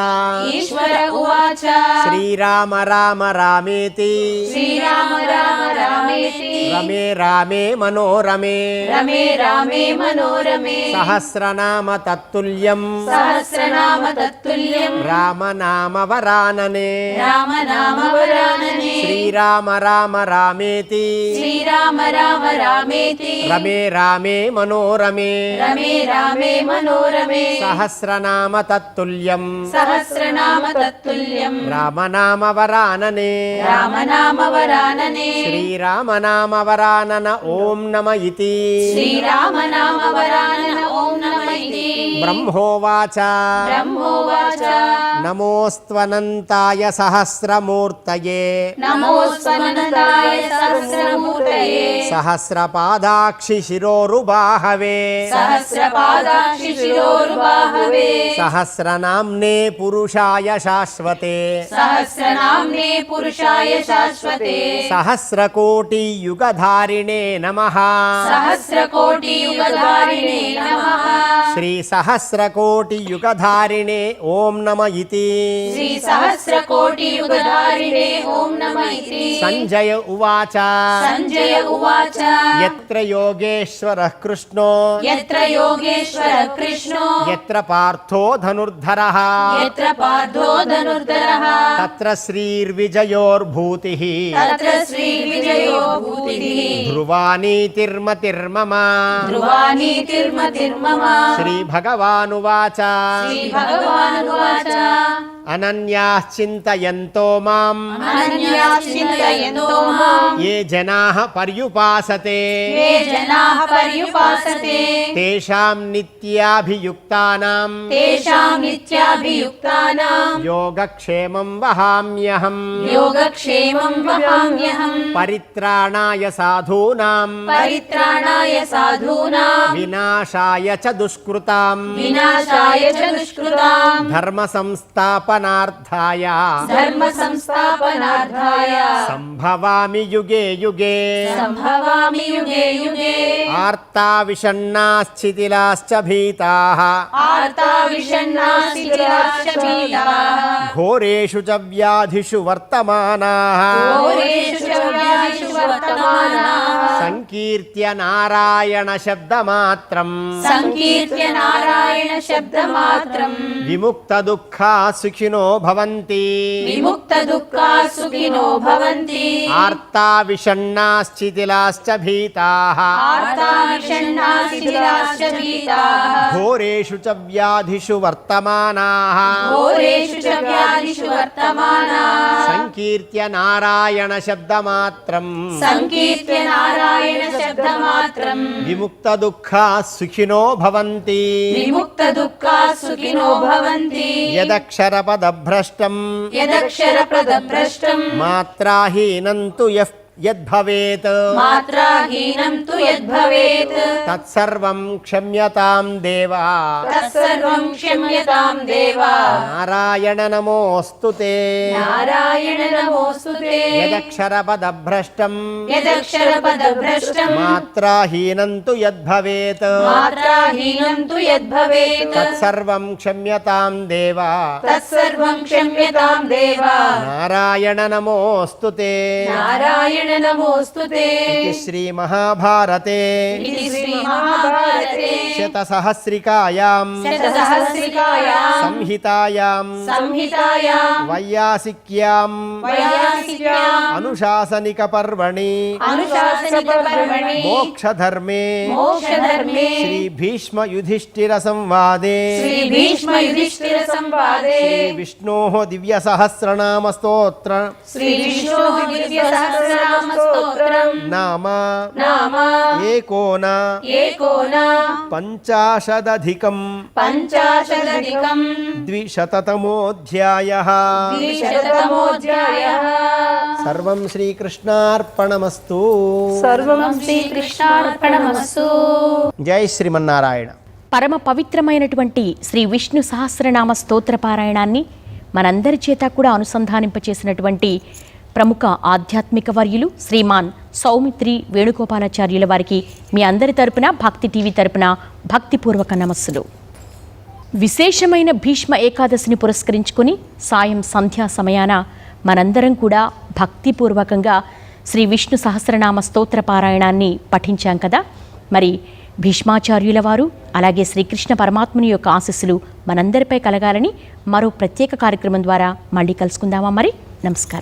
ईश्वर उवाच श्रीराम राम रामेति श्रीराम राम रामेति रमे रामे मनोरमे रमे रामे मनोरमे सहस्रनाम तत्तुल्यम् सहस्रनाम तत्तुल्यम् राम नाम वरानने राम नाम वरानने श्रीराम राम रामेति श्रीराम राम रामेति रमे रामे मनोरमे रमे रामे मनोरमे सहस्रनाम तत्तुल्यम् सहस्रनाम तत्तुल्यम् राम नाम वरानने राम नाम वरानने श्रीराम नाम वरानन ॐ नम इति श्रीराम नाम वरानन ॐ नम इति ब्रह्मोवाच ब्रह्मोवाच नमोऽस्त्वनन्ताय सहस्रमूर्तये नमोऽस्त्वनन्ताय सहस्रमूर्तये सहस्रपादाक्षि शिरोरुबाहवे सहस्रपादाक्षि शिरोरुबाहवे सहस्रनाम्ने पुरुषाय शाश्वते सहस्रनाम्ने पुरुषाय शाश्वते सहस्रकोटियुगधारिणे नमः सहस्रकोटियुगधारिणे नमः श्रीसहस्रकोटियुगधारिणे ॐ नम इति श्रीसहस्रकोटियुगधारिणे ॐ नम इति सञ्जय उवाच सञ्जय उवाच यत्र योगेश्वरः कृष्णो यत्र योगेश्वरः कृष्णो यत्र पार्थो धनुर्धरः यत्र पार्थो धनुर्धरः तत्र श्रीर्विजयोर्भूतिः तत्र श्रीविजयो भूतिः ध्रुवानीतिर्मतिर्मम ध्रुवानीतिर्मतिर्मम श्रीभगवानुवाच श्रीभगवानुवाच अनन्याश्चिन्तयन्तो माम् अनन्याश्चिन्तयन्तो माम् ये जनाः पर्युपासते ये जनाः पर्युपासते तेषां नित्याभियुक्तानां तेषां नित्याभियुक्तानां योगक्षेमं वहाम्यहम् योगक्षेमं वहाम्यहम् परित्राणाय साधूनां परित्राणाय साधूनां विनाशाय च दुष्कृतां विनाशाय च दुष्कृतां धर्मसंस्थापनार्थाय धर्म संस्थापनार्थाय सम्भवामि युगे युगे सम्भवामि युगे युगे आर्ता विषण्णाश्चितिलाश्च भीताः आर्ता विषण्णाश्चितिलाश्च भीताः घोरेषु च व्याधिषु वर्तमानाः घोरेषु च व्याधिषु वर्तमानाः संकीर्त्य नारायण शब्दमात्रम् संकीर्त्य नारायण शब्दमात्रम् विमुक्त दुःखा सुखिनो भवन्ति विमुक्त दुःखा सुखिनो भवन्ति आर्ता विषण्णाश्चितिलाश्च भीताः आर्ता विषण्णाश्चितिलाश्च भीताः घोरेषु च व्याधिषु वर्तमानाः घोरेषु च व्याधिषु वर्तमानाः संकीर्त्य नारायण शब्दमात्रम् संकीर्त्य नारायण शब्दमात्रम् विमुक्त दुःखा सुखिनो भवन्ति विमुक्त दुःखा सुखिनो भवन्ति यदक्षरपदभ्रष्टम् यदक्षरपदभ्रष्टम् मात्राहीनं तु यः యద్భవేత్ మాత్రాహీనం తు యద్భవేత్ తత్సర్వం క్షమ్యతాం దేవా తత్సర్వం క్షమ్యతాం దేవా నారాయణ నమోస్తుతే నారాయణ నమోస్తుతే యదక్షరపదభ్రష్టం యదక్షరపదభ్రష్టం మాత్రాహీనం తు యద్భవేత్ మాత్రాహీనం తు యద్భవేత్ తత్సర్వం క్షమ్యతాం దేవా తత్సర్వం క్షమ్యతాం దేవా నారాయణ నమోస్తుతే నారాయణ నమోస్తుతే ఇది శ్రీ మహాభారతే ఇది శ్రీ మహాభారతే శతసహస్రికాయాం శతసహస్రికాయాం సంహితాయాం సంహితాయాం వైయాసిక్యాం వైయాసిక్యాం అనుశాసనిక పర్వణి అనుశాసనిక పర్వణి మోక్షధర్మే మోక్షధర్మే శ్రీ భీష్మ యుధిష్ఠిర సంవాదే శ్రీ భీష్మ యుధిష్ఠిర సంవాదే శ్రీ విష్ణోః దివ్య సహస్రనామ స్తోత్ర శ్రీ విష్ణోః దివ్య సహస్రనామ స్తోత్రం నామ నామ ఏకోన ఏకోన పంచాశదధికం పంచాశదధికం ద్విశతతమోऽధ్యాయः ద్విశతతమోऽధ్యాయः సర్వం శ్రీకృష్ణార్పణమస్తు సర్వం శ్రీకృష్ణార్పణమస్తు. జై శ్రీమన్నారాయణ. పరమ పవిత్రమైనటువంటి శ్రీ విష్ణు సహస్రనామ స్తోత్ర పారాయణాన్ని మనందరి చేత కూడా అనుసంధానింపచేసినటువంటి ప్రముఖ ఆధ్యాత్మిక వర్యులు శ్రీమాన్ సౌమిత్రి వేణుగోపాలాచార్యుల వారికి మీ అందరి తరపున భక్తి టీవీ తరపున భక్తిపూర్వక నమస్సులు. విశేషమైన భీష్మ ఏకాదశిని పురస్కరించుకుని సాయం సంధ్యా సమయాన మనందరం కూడా భక్తిపూర్వకంగా శ్రీ విష్ణు సహస్రనామ స్తోత్ర పారాయణాన్ని పఠించాం కదా. మరి భీష్మాచార్యుల వారు అలాగే శ్రీకృష్ణ పరమాత్ముని యొక్క ఆశీస్సులు మనందరిపై కలగాలని మరో ప్రత్యేక కార్యక్రమం ద్వారా మళ్ళీ కలుసుకుందామా. మరి నమస్కారం.